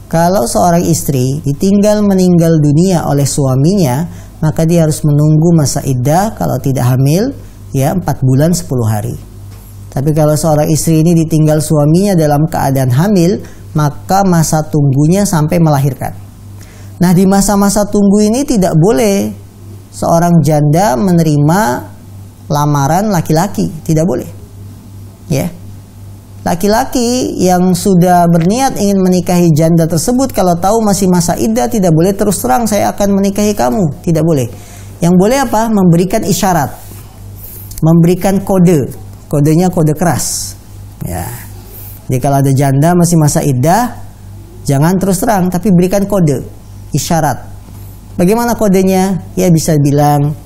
Kalau seorang istri ditinggal meninggal dunia oleh suaminya, maka dia harus menunggu masa iddah. Kalau tidak hamil, ya 4 bulan 10 hari. Tapi kalau seorang istri ini ditinggal suaminya dalam keadaan hamil, maka masa tunggunya sampai melahirkan. Nah, di masa-masa tunggu ini tidak boleh seorang janda menerima lamaran laki-laki, tidak boleh. Ya. Laki-laki yang sudah berniat ingin menikahi janda tersebut, kalau tahu masih masa iddah, tidak boleh terus terang saya akan menikahi kamu, tidak boleh. Yang boleh apa? Memberikan isyarat, memberikan kode. Kodenya kode keras, ya. Jadi kalau ada janda masih masa iddah, jangan terus terang, tapi berikan kode, isyarat. Bagaimana kodenya? Ya, bisa bilang,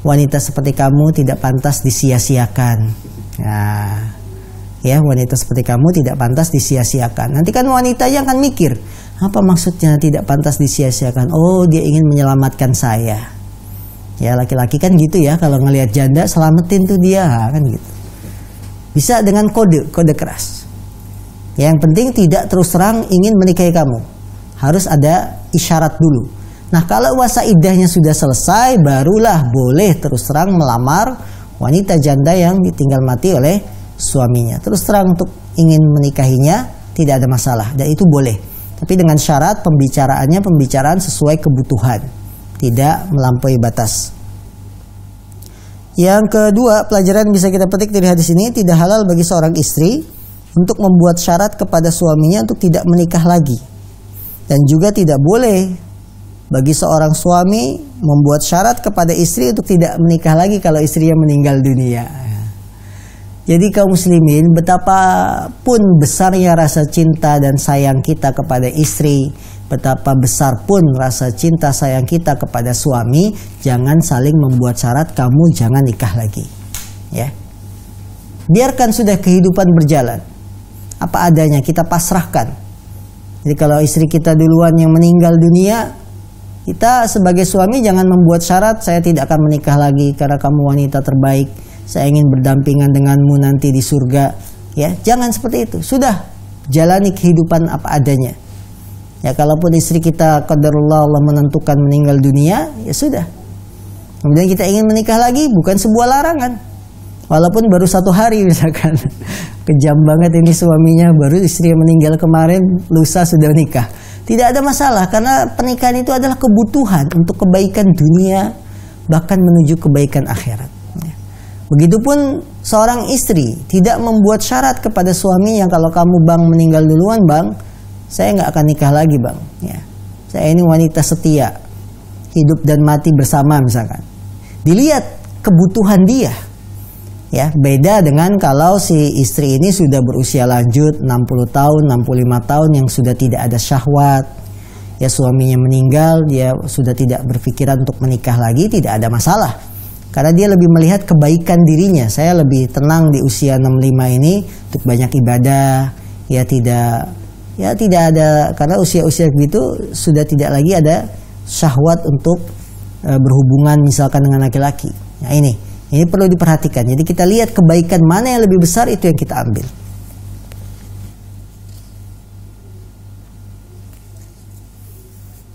wanita seperti kamu tidak pantas disia-siakan. Ya, Ya, wanita seperti kamu tidak pantas disia-siakan. Nanti kan wanita yang akan mikir, apa maksudnya tidak pantas disia-siakan? Oh, dia ingin menyelamatkan saya. Ya, laki-laki kan gitu ya, kalau ngelihat janda selamatin tuh dia kan gitu. Bisa dengan kode keras. Yang penting tidak terus terang ingin menikahi kamu. Harus ada isyarat dulu. Nah, kalau masa iddahnya sudah selesai, barulah boleh terus terang melamar wanita janda yang ditinggal mati oleh suaminya. Terus terang untuk ingin menikahinya tidak ada masalah, dan itu boleh. Tapi dengan syarat pembicaraan sesuai kebutuhan, tidak melampaui batas. Yang kedua, pelajaran bisa kita petik dari hadis ini, tidak halal bagi seorang istri untuk membuat syarat kepada suaminya untuk tidak menikah lagi. Dan juga tidak boleh bagi seorang suami membuat syarat kepada istri untuk tidak menikah lagi kalau istrinya meninggal dunia. Jadi kaum muslimin, betapapun besarnya rasa cinta dan sayang kita kepada istri, betapa besar pun rasa cinta sayang kita kepada suami, jangan saling membuat syarat kamu jangan nikah lagi. Ya. Biarkan sudah kehidupan berjalan. Apa adanya, kita pasrahkan. Jadi kalau istri kita duluan yang meninggal dunia, kita sebagai suami jangan membuat syarat, saya tidak akan menikah lagi karena kamu wanita terbaik, saya ingin berdampingan denganmu nanti di surga. Ya, jangan seperti itu. Sudah, jalani kehidupan apa adanya. Ya, kalaupun istri kita qadarullah Allah menentukan meninggal dunia, ya sudah. Kemudian kita ingin menikah lagi, bukan sebuah larangan. Walaupun baru 1 hari misalkan. Kejam banget ini suaminya, baru istri yang meninggal kemarin, lusa sudah nikah. Tidak ada masalah, karena pernikahan itu adalah kebutuhan untuk kebaikan dunia, bahkan menuju kebaikan akhirat. Begitupun seorang istri tidak membuat syarat kepada suami yang kalau kamu bang meninggal duluan bang, saya nggak akan nikah lagi bang. Ya. Saya ini wanita setia, hidup dan mati bersama misalkan. Dilihat kebutuhan dia. Ya, beda dengan kalau si istri ini sudah berusia lanjut 60 tahun, 65 tahun yang sudah tidak ada syahwat. Ya, suaminya meninggal, dia sudah tidak berpikiran untuk menikah lagi, tidak ada masalah. Karena dia lebih melihat kebaikan dirinya. Saya lebih tenang di usia 65 ini untuk banyak ibadah. Ya tidak ada, karena usia-usia begitu sudah tidak lagi ada syahwat untuk berhubungan misalkan dengan laki-laki. Nah, ini perlu diperhatikan. Jadi kita lihat kebaikan mana yang lebih besar, itu yang kita ambil.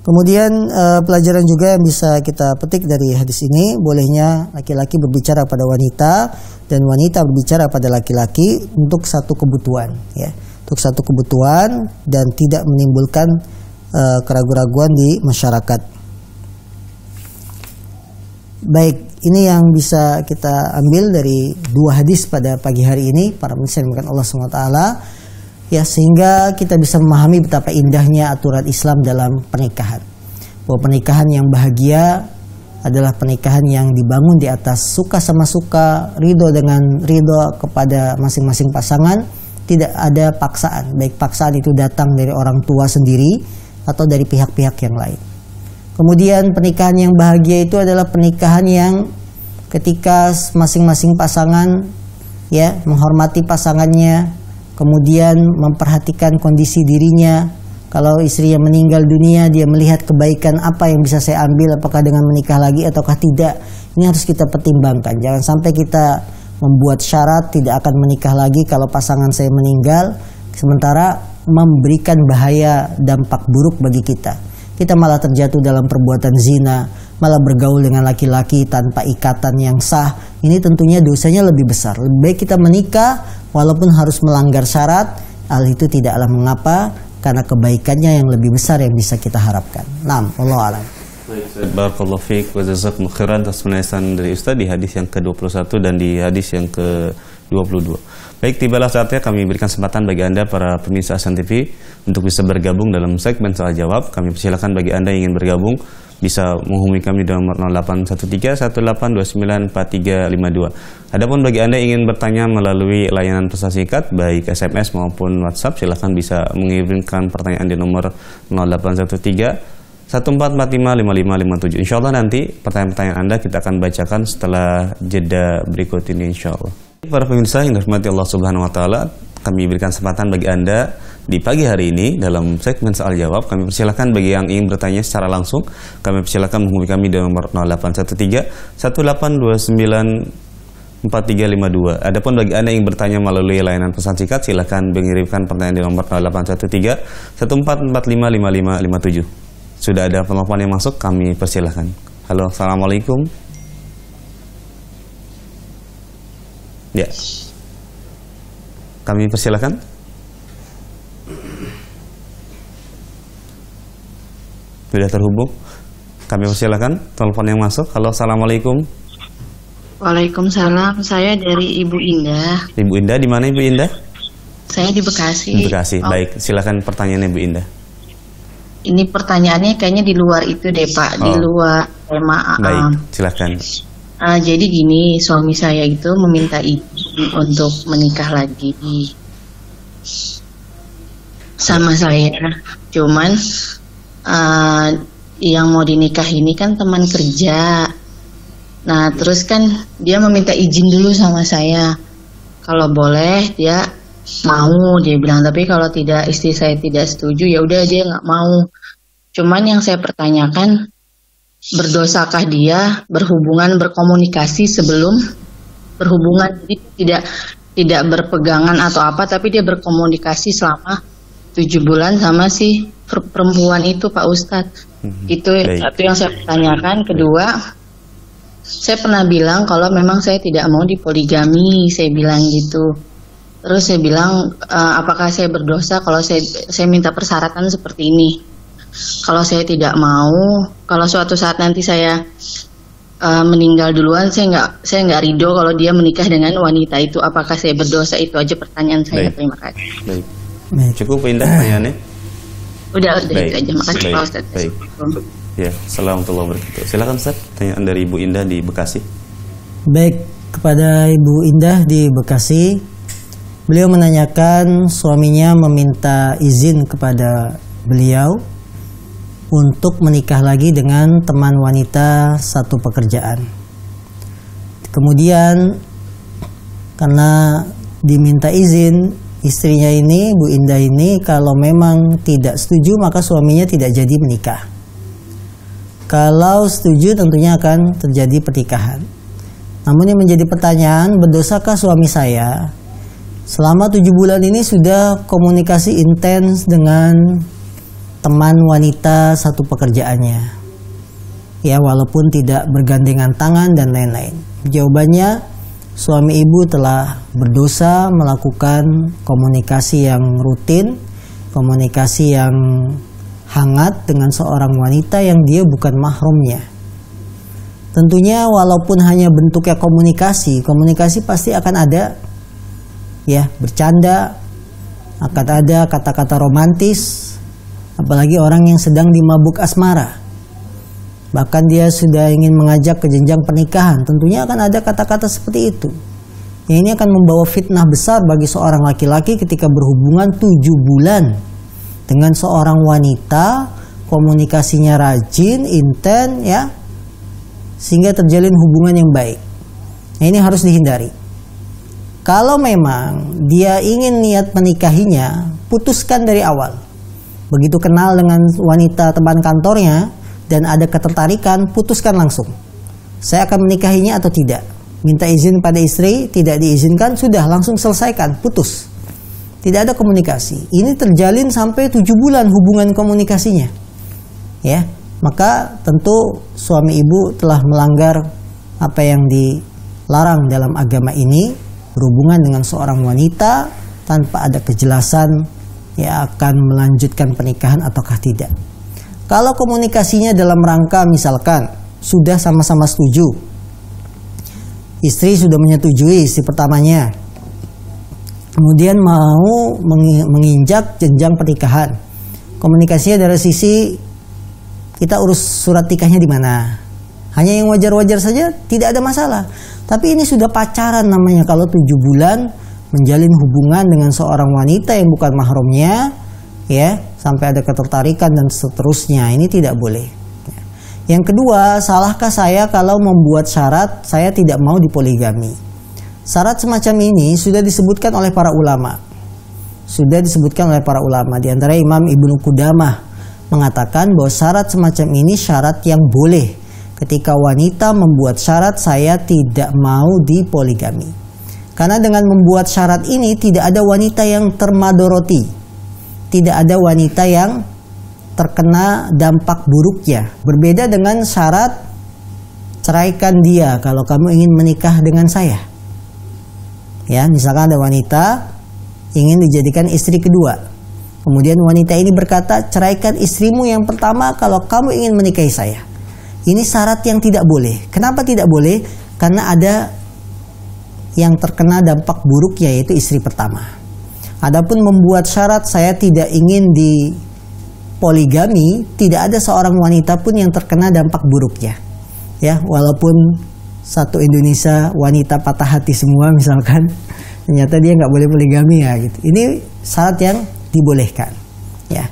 Kemudian pelajaran juga yang bisa kita petik dari hadis ini, bolehnya laki-laki berbicara pada wanita dan wanita berbicara pada laki-laki untuk satu kebutuhan, ya, untuk satu kebutuhan dan tidak menimbulkan keraguan-raguan di masyarakat. Baik, ini yang bisa kita ambil dari 2 hadis pada pagi hari ini, para pemirsa yang dimuliakan Allah SWT. Ya, sehingga kita bisa memahami betapa indahnya aturan Islam dalam pernikahan. Bahwa pernikahan yang bahagia adalah pernikahan yang dibangun di atas suka sama suka, ridho dengan ridho kepada masing-masing pasangan. Tidak ada paksaan, baik paksaan itu datang dari orang tua sendiri atau dari pihak-pihak yang lain. Kemudian pernikahan yang bahagia itu adalah pernikahan yang ketika masing-masing pasangan ya menghormati pasangannya, kemudian memperhatikan kondisi dirinya. Kalau istrinya meninggal dunia, dia melihat kebaikan apa yang bisa saya ambil, apakah dengan menikah lagi ataukah tidak. Ini harus kita pertimbangkan. Jangan sampai kita membuat syarat tidak akan menikah lagi kalau pasangan saya meninggal, sementara memberikan bahaya dampak buruk bagi kita. Kita malah terjatuh dalam perbuatan zina, malah bergaul dengan laki-laki tanpa ikatan yang sah. Ini tentunya dosanya lebih besar. Lebih baik kita menikah walaupun harus melanggar syarat, hal itu tidaklah mengapa karena kebaikannya yang lebih besar yang bisa kita harapkan. Naam, wallahu a'lam. Barakallahu fiik wa jazakumullahu khairan atas penjelasan dari Ustaz di hadis yang ke-21 dan di hadis yang ke-22. Baik, tibalah saatnya kami berikan kesempatan bagi Anda para pemirsa Hasan TV untuk bisa bergabung dalam segmen soal jawab. Kami persilakan bagi Anda yang ingin bergabung bisa menghubungi kami di nomor 0813-1829-4352. Adapun bagi Anda yang ingin bertanya melalui layanan pesan singkat baik SMS maupun WhatsApp, silakan bisa mengirimkan pertanyaan di nomor 0813-1445-5557. Insya Allah nanti pertanyaan-pertanyaan Anda kita akan bacakan setelah jeda berikut ini insya Allah. Para pemirsa yang dirahmati Allah Subhanahu wa taala, kami berikan kesempatan bagi Anda di pagi hari ini dalam segmen soal jawab. Kami persilakan bagi yang ingin bertanya secara langsung, kami persilakan menghubungi kami di nomor 0813 1829 4352. Adapun bagi Anda yang bertanya melalui layanan pesan singkat, silakan mengirimkan pertanyaan di nomor 0813 14455557. Sudah ada penelpon yang masuk, kami persilakan. Halo, assalamualaikum. Ya, kami persilakan. Sudah terhubung. Kami persilakan telepon yang masuk. Halo, assalamualaikum. Waalaikumsalam. Saya dari Ibu Indah. Ibu Indah, di mana Ibu Indah? Saya di Bekasi. Di Bekasi. Baik, silakan pertanyaannya Ibu Indah. Ini pertanyaannya kayaknya di luar itu deh Pak, di luar tema. Baik, silakan. Jadi gini, suami saya itu meminta izin untuk menikah lagi sama saya. Cuman yang mau dinikah ini kan teman kerja. Nah terus kan dia meminta izin dulu sama saya. Kalau boleh dia mau, dia bilang. Tapi kalau tidak, istri saya tidak setuju, ya udah dia nggak mau. Cuman yang saya pertanyakan, berdosakah dia berkomunikasi sebelum berhubungan? Jadi tidak berpegangan atau apa, tapi dia berkomunikasi selama 7 bulan sama si perempuan itu, Pak Ustadz. Itu satu yang saya pertanyakan. Kedua, saya pernah bilang kalau memang saya tidak mau dipoligami, saya bilang gitu. Terus saya bilang, apakah saya berdosa kalau saya minta persyaratan seperti ini? Kalau saya tidak mau, kalau suatu saat nanti saya meninggal duluan, saya nggak ridho kalau dia menikah dengan wanita itu. Apakah saya berdosa? Itu aja pertanyaan saya. Terima kasih. Baik. Cukup Indah pertanyaannya? Udah itu aja. Makasih Pak Ustadz. Baik. Ya, assalamualaikum warahmatullahi wabarakatuh. Silakan Ustaz, pertanyaan dari Ibu Indah di Bekasi. Baik, kepada Ibu Indah di Bekasi, beliau menanyakan suaminya meminta izin kepada beliau untuk menikah lagi dengan teman wanita satu pekerjaan. Kemudian karena diminta izin, istrinya ini, Bu Indah ini, kalau memang tidak setuju maka suaminya tidak jadi menikah. Kalau setuju tentunya akan terjadi pernikahan. Namun yang menjadi pertanyaan, berdosakah suami saya selama 7 bulan ini sudah komunikasi intens dengan teman wanita satu pekerjaannya, ya walaupun tidak bergandengan tangan dan lain-lain? Jawabannya, suami ibu telah berdosa melakukan komunikasi yang rutin, komunikasi yang hangat dengan seorang wanita yang dia bukan mahramnya. Tentunya walaupun hanya bentuknya komunikasi pasti akan ada, ya, bercanda, akan ada kata-kata romantis. Apalagi orang yang sedang dimabuk asmara, bahkan dia sudah ingin mengajak ke jenjang pernikahan, tentunya akan ada kata-kata seperti itu. Yang ini akan membawa fitnah besar bagi seorang laki-laki ketika berhubungan 7 bulan dengan seorang wanita, komunikasinya rajin, intens, ya, sehingga terjalin hubungan yang baik. Nah, ini harus dihindari. Kalau memang dia ingin niat menikahinya, putuskan dari awal. Begitu kenal dengan wanita teman kantornya dan ada ketertarikan, putuskan langsung. Saya akan menikahinya atau tidak. Minta izin pada istri, tidak diizinkan, sudah langsung selesaikan, putus. Tidak ada komunikasi. Ini terjalin sampai 7 bulan hubungan komunikasinya. Ya, maka tentu suami ibu telah melanggar apa yang dilarang dalam agama ini, berhubungan dengan seorang wanita tanpa ada kejelasan ya akan melanjutkan pernikahan ataukah tidak. Kalau komunikasinya dalam rangka misalkan sudah sama-sama setuju, istri sudah menyetujui si pertamanya, kemudian mau menginjak jenjang pernikahan, komunikasinya dari sisi kita urus surat nikahnya di mana, hanya yang wajar-wajar saja, tidak ada masalah. Tapi ini sudah pacaran namanya kalau 7 bulan menjalin hubungan dengan seorang wanita yang bukan mahramnya, ya, sampai ada ketertarikan dan seterusnya, ini tidak boleh. Yang kedua, salahkah saya kalau membuat syarat saya tidak mau dipoligami? syarat semacam ini sudah disebutkan oleh para ulama. Sudah disebutkan oleh para ulama. Di antara Imam Ibnu Qudamah mengatakan bahwa syarat semacam ini syarat yang boleh ketika wanita membuat syarat saya tidak mau dipoligami. Karena dengan membuat syarat ini tidak ada wanita yang termadoroti. Tidak ada wanita yang terkena dampak buruknya. Berbeda dengan syarat ceraikan dia kalau kamu ingin menikah dengan saya. Ya, misalkan ada wanita ingin dijadikan istri kedua. Kemudian wanita ini berkata, ceraikan istrimu yang pertama kalau kamu ingin menikahi saya. Ini syarat yang tidak boleh. Kenapa tidak boleh? Karena ada yang terkena dampak buruk yaitu istri pertama. Adapun membuat syarat saya tidak ingin dipoligami, tidak ada seorang wanita pun yang terkena dampak buruknya. Ya, walaupun satu Indonesia wanita patah hati semua misalkan, ternyata dia nggak boleh poligami ya gitu. Ini syarat yang dibolehkan. Ya.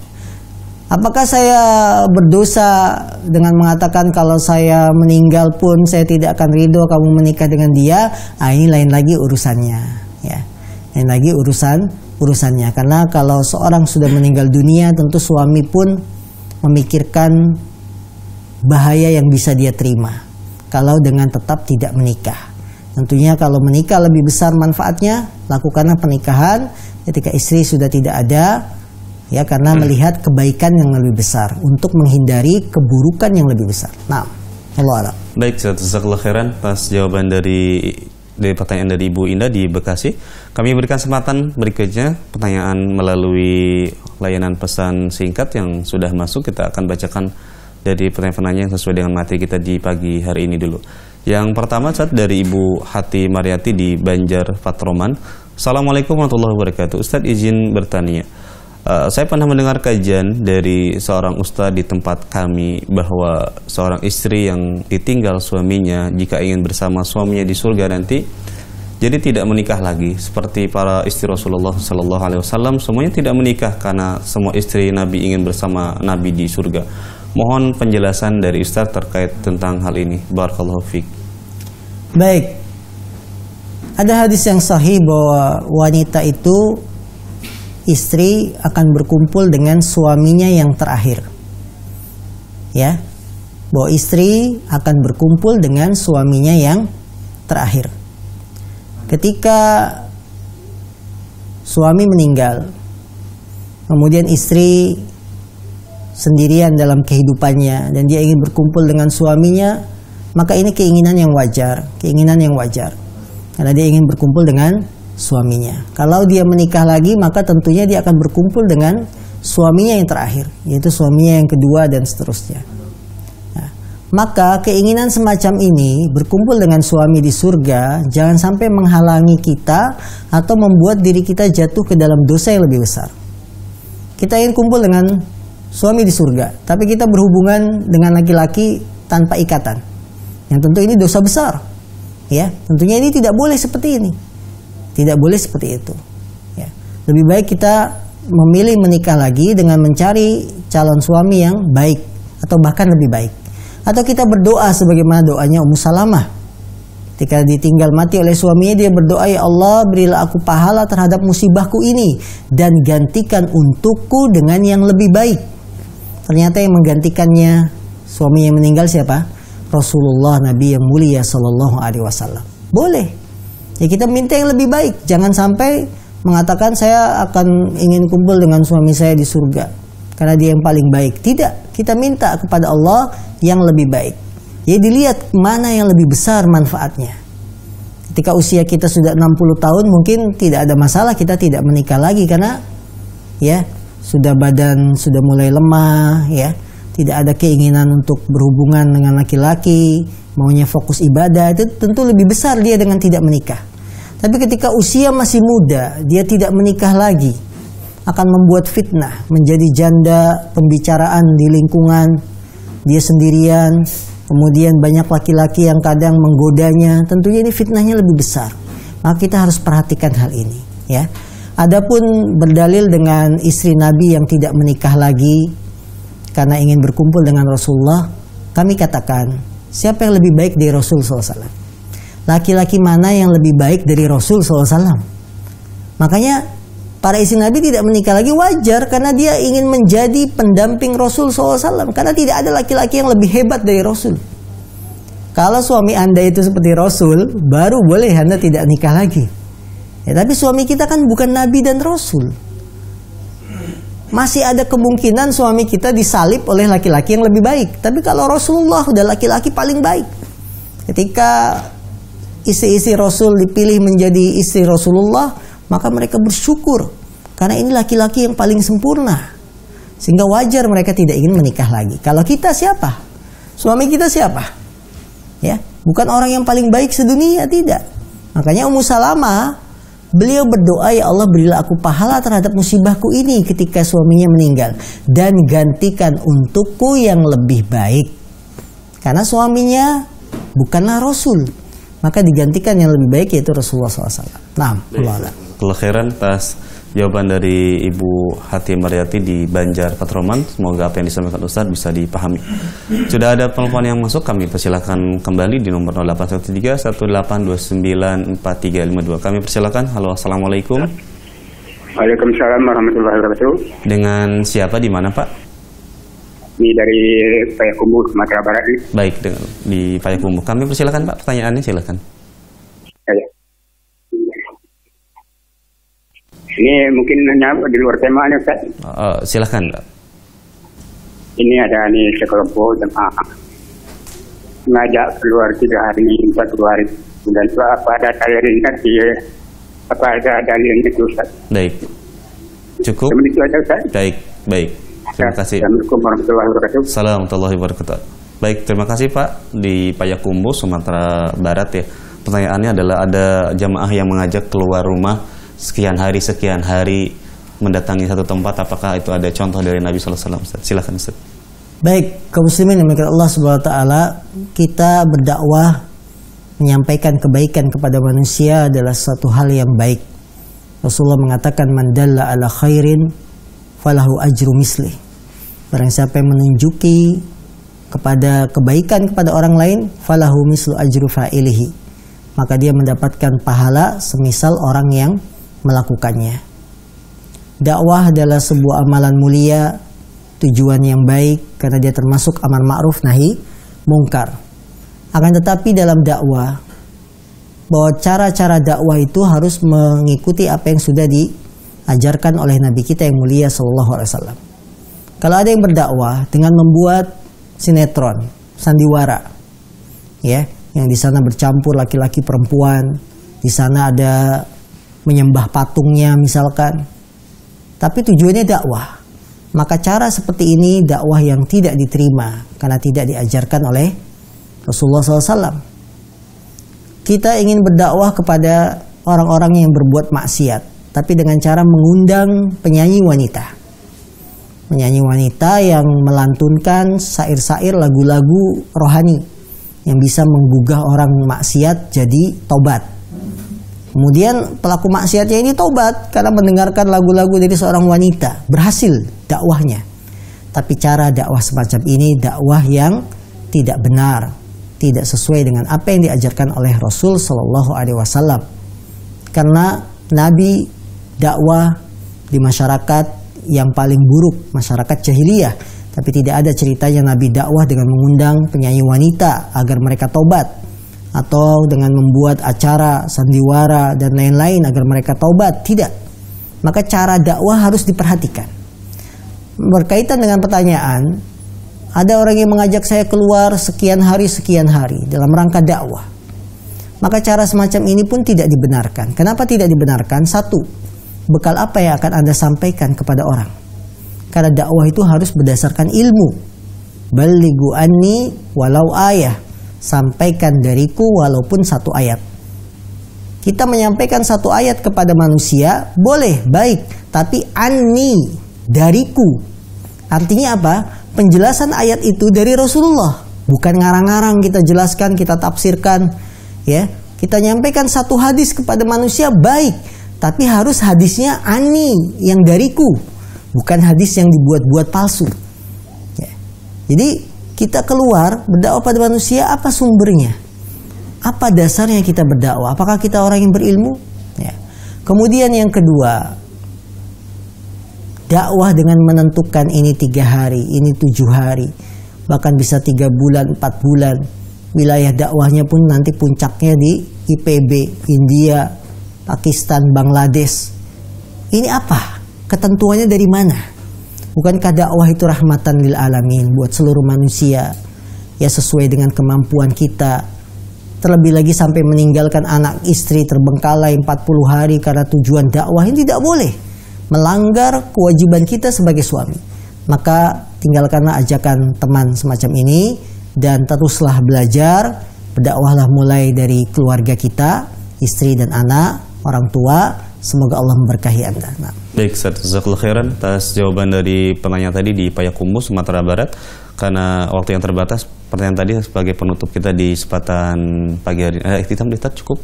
Apakah saya berdosa dengan mengatakan kalau saya meninggal pun saya tidak akan ridho kamu menikah dengan dia? Ini lain lagi urusannya. Ya. Lain lagi urusannya. Karena kalau seorang sudah meninggal dunia, tentu suami pun memikirkan bahaya yang bisa dia terima kalau dengan tetap tidak menikah. Tentunya kalau menikah lebih besar manfaatnya, lakukanlah pernikahan ketika istri sudah tidak ada, ya, karena melihat kebaikan yang lebih besar untuk menghindari keburukan yang lebih besar. Nah, Allah a'lam. Baik, jazakallahu khairan atas jawaban dari pertanyaan dari Ibu Indah di Bekasi. Kami berikan kesempatan berikutnya pertanyaan melalui layanan pesan singkat yang sudah masuk. Kita akan bacakan dari pertanyaan-pertanyaan yang sesuai dengan materi kita di pagi hari ini dulu. Yang pertama dari Ibu Hati Mariati di Banjar Patroman. Assalamualaikum warahmatullahi wabarakatuh. Ustadz izin bertanya. Saya pernah mendengar kajian dari seorang ustadz di tempat kami bahwa seorang istri yang ditinggal suaminya jika ingin bersama suaminya di surga nanti, jadi tidak menikah lagi seperti para istri Rasulullah Sallallahu Alaihi Wasallam, semuanya tidak menikah karena semua istri Nabi ingin bersama Nabi di surga. Mohon penjelasan dari ustadz terkait tentang hal ini. Barakallahu fiik. Baik, ada hadis yang sahih bahwa wanita itu, istri akan berkumpul dengan suaminya yang terakhir. Ya, bahwa istri akan berkumpul dengan suaminya yang terakhir. Ketika suami meninggal, kemudian istri sendirian dalam kehidupannya dan dia ingin berkumpul dengan suaminya, maka ini keinginan yang wajar, karena dia ingin berkumpul dengan suaminya. Kalau dia menikah lagi, maka tentunya dia akan berkumpul dengan suaminya yang terakhir, yaitu suaminya yang kedua dan seterusnya. Nah, maka keinginan semacam ini berkumpul dengan suami di surga jangan sampai menghalangi kita atau membuat diri kita jatuh ke dalam dosa yang lebih besar. Kita ingin kumpul dengan suami di surga, tapi kita berhubungan dengan laki-laki tanpa ikatan, yang tentu ini dosa besar. Ya, tentunya ini tidak boleh seperti ini. Tidak boleh seperti itu. Ya. Lebih baik kita memilih menikah lagi dengan mencari calon suami yang baik atau bahkan lebih baik. Atau kita berdoa sebagaimana doanya Ummu Salamah. Ketika ditinggal mati oleh suaminya, dia berdoa, ya Allah, berilah aku pahala terhadap musibahku ini dan gantikan untukku dengan yang lebih baik. Ternyata yang menggantikannya suami yang meninggal siapa? Rasulullah, Nabi yang mulia Sallallahu Alaihi Wasallam. Boleh. Ya, kita minta yang lebih baik. Jangan sampai mengatakan saya akan ingin kumpul dengan suami saya di surga karena dia yang paling baik. Tidak. Kita minta kepada Allah yang lebih baik. Ya, dilihat mana yang lebih besar manfaatnya. Ketika usia kita sudah 60 tahun mungkin tidak ada masalah kita tidak menikah lagi karena ya sudah badan sudah mulai lemah, ya tidak ada keinginan untuk berhubungan dengan laki-laki, maunya fokus ibadah, itu tentu lebih besar dia dengan tidak menikah. Tapi ketika usia masih muda, dia tidak menikah lagi, akan membuat fitnah, menjadi janda pembicaraan di lingkungan, dia sendirian, kemudian banyak laki-laki yang kadang menggodanya, tentunya ini fitnahnya lebih besar. Maka kita harus perhatikan hal ini, ya. Adapun berdalil dengan istri Nabi yang tidak menikah lagi karena ingin berkumpul dengan Rasulullah, kami katakan siapa yang lebih baik dari Rasul SAW? laki-laki mana yang lebih baik dari Rasul SAW. Makanya para istri Nabi tidak menikah lagi wajar, karena dia ingin menjadi pendamping Rasul SAW. Karena tidak ada laki-laki yang lebih hebat dari Rasul. Kalau suami Anda itu seperti Rasul, baru boleh Anda tidak nikah lagi. Ya, tapi suami kita kan bukan Nabi dan Rasul. Masih ada kemungkinan suami kita disalib oleh laki-laki yang lebih baik. Tapi kalau Rasulullah udah laki-laki paling baik. Ketika istri-istri Rasul dipilih menjadi istri Rasulullah, maka mereka bersyukur. Karena ini laki-laki yang paling sempurna. Sehingga wajar mereka tidak ingin menikah lagi. Kalau kita siapa? Suami kita siapa? Ya, bukan orang yang paling baik sedunia, tidak. Makanya Ummu Salamah, beliau berdoa, ya Allah berilah aku pahala terhadap musibahku ini ketika suaminya meninggal. Dan gantikan untukku yang lebih baik. Karena suaminya bukanlah Rasul, maka digantikan yang lebih baik, yaitu Rasulullah SAW. Nah, Allah khairan atas jawaban dari Ibu Hati Mariati di Banjar Patroman. Semoga apa yang disampaikan Ustaz bisa dipahami. Sudah ada telepon yang masuk, kami persilakan kembali di nomor 0813-1829-4352. Kami persilakan. Halo, assalamualaikum. Waalaikumsalam warahmatullahi wabarakatuh. Dengan siapa, di mana Pak? Ini dari Payakumbuh, Sumatera Barat. Baik, di Payakumbuh. Kami persilakan Pak, pertanyaannya silakan. Ya. Ini mungkin hanya di luar tema nih Ustaz. Silakan Pak. Ini ada nih sekelompok jemaah ngajak keluar 3 hari, 40 hari. Dan apa ada dalilnya apa ada dalilnya itu Ustaz? Baik. Cukup. Itu aja Ustaz. Baik. Terima kasih. Assalamualaikum warahmatullahi wabarakatuh. Assalamualaikum warahmatullahi wabarakatuh. Baik, terima kasih Pak di Payakumbuh, Sumatera Barat ya. Pertanyaannya adalah ada jamaah yang mengajak keluar rumah sekian hari mendatangi satu tempat. Apakah itu ada contoh dari Nabi SAW? Silakan Ustaz. baik, kaum muslimin yang dimuliakan Allah Subhanahu wa taala, kita berdakwah menyampaikan kebaikan kepada manusia adalah satu hal yang baik. Rasulullah mengatakan, man dalla ala khairin falahu ajru mislih. Barang siapa yang menunjuki kepada kebaikan kepada orang lain, falahu mislu ajru fa'ilihi, maka dia mendapatkan pahala semisal orang yang melakukannya. Dakwah adalah sebuah amalan mulia, tujuan yang baik, karena dia termasuk amar ma'ruf nahi mungkar. Akan tetapi dalam dakwah, bahwa cara-cara dakwah itu harus mengikuti apa yang sudah diajarkan oleh Nabi kita yang mulia Sallallahu Alaihi Wasallam. Kalau ada yang berdakwah dengan membuat sinetron, sandiwara, ya, yang di sana bercampur laki-laki perempuan, di sana ada menyembah patungnya misalkan, tapi tujuannya dakwah, maka cara seperti ini dakwah yang tidak diterima karena tidak diajarkan oleh Rasulullah SAW. Kita ingin berdakwah kepada orang-orang yang berbuat maksiat, tapi dengan cara mengundang penyanyi wanita. Penyanyi wanita yang melantunkan syair-syair lagu-lagu rohani yang bisa menggugah orang maksiat jadi taubat. Kemudian pelaku maksiatnya ini taubat karena mendengarkan lagu-lagu dari seorang wanita, berhasil dakwahnya. Tapi cara dakwah semacam ini dakwah yang tidak benar, tidak sesuai dengan apa yang diajarkan oleh Rasul Shallallahu Alaihi Wasallam. Karena Nabi dakwah di masyarakat yang paling buruk, masyarakat jahiliyah, tapi tidak ada ceritanya Nabi dakwah dengan mengundang penyanyi wanita agar mereka tobat, atau dengan membuat acara sandiwara dan lain-lain agar mereka taubat. Tidak. Maka cara dakwah harus diperhatikan. Berkaitan dengan pertanyaan, ada orang yang mengajak saya keluar sekian hari dalam rangka dakwah. Maka cara semacam ini pun tidak dibenarkan. Kenapa tidak dibenarkan? Satu, bekal apa yang akan Anda sampaikan kepada orang? Karena dakwah itu harus berdasarkan ilmu. Balighu anni walau ayah. Sampaikan dariku walaupun satu ayat. Kita menyampaikan satu ayat kepada manusia boleh, baik, tapi anni, dariku. Artinya apa? Penjelasan ayat itu dari Rasulullah, bukan ngarang-ngarang kita jelaskan, kita tafsirkan, ya. Kita nyampaikan satu hadis kepada manusia baik, tapi harus hadisnya anni, yang dariku, bukan hadis yang dibuat-buat palsu. Ya. Jadi kita keluar berdakwah pada manusia, apa sumbernya? Apa dasarnya kita berdakwah? Apakah kita orang yang berilmu? Ya. Kemudian yang kedua, dakwah dengan menentukan ini 3 hari, ini 7 hari, bahkan bisa 3 bulan, 4 bulan. Wilayah dakwahnya pun nanti puncaknya di IPB, India, Pakistan, Bangladesh. Ini apa? Ketentuannya dari mana? Bukankah dakwah itu rahmatan lil alamin buat seluruh manusia? Ya sesuai dengan kemampuan kita. Terlebih lagi sampai meninggalkan anak istri terbengkalai 40 hari karena tujuan dakwah, ini tidak boleh. Melanggar kewajiban kita sebagai suami. Maka tinggalkanlah ajakan teman semacam ini dan teruslah belajar. Berdakwahlah mulai dari keluarga kita, istri dan anak, orang tua. Semoga Allah memberkahi Anda. Nah. Baik, jazakallahu khairan atas jawaban dari penanya tadi di Payakumbuh, Sumatera Barat. Karena waktu yang terbatas, pertanyaan tadi sebagai penutup kita di kesempatan pagi hari ini. Kita melihat cukup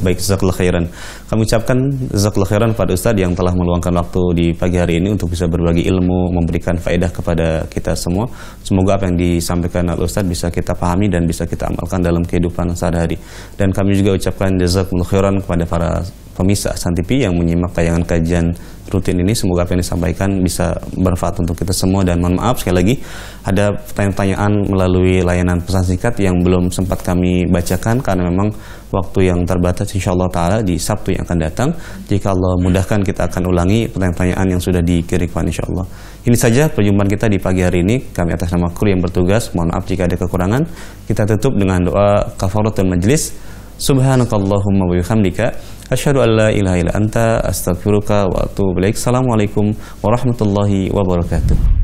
baik, jazakallahu khairan. Kami ucapkan jazakallahu khairan pada Ustadz yang telah meluangkan waktu di pagi hari ini untuk bisa berbagi ilmu, memberikan faedah kepada kita semua. Semoga apa yang disampaikan oleh Ustadz bisa kita pahami dan bisa kita amalkan dalam kehidupan sehari-hari. Dan kami juga ucapkan jazakallahu khairan kepada para pemirsa Ahsan TV yang menyimak tayangan kajian rutin ini. Semoga apa yang disampaikan bisa bermanfaat untuk kita semua. Dan mohon maaf sekali lagi ada pertanyaan-pertanyaan melalui layanan pesan singkat yang belum sempat kami bacakan karena memang waktu yang terbatas. Insyaallah ta'ala di Sabtu yang akan datang, jika Allah mudahkan, kita akan ulangi pertanyaan-pertanyaan yang sudah dikirimkan insyaallah. Ini saja perjumpaan kita di pagi hari ini. Kami atas nama kru yang bertugas mohon maaf jika ada kekurangan. Kita tutup dengan doa kafaratul majlis. Subhanakallahumma wa bihamdika asyhadu an la ilaha illa anta astaghfiruka wa atubu ilaik. Assalamualaikum warahmatullahi wabarakatuh.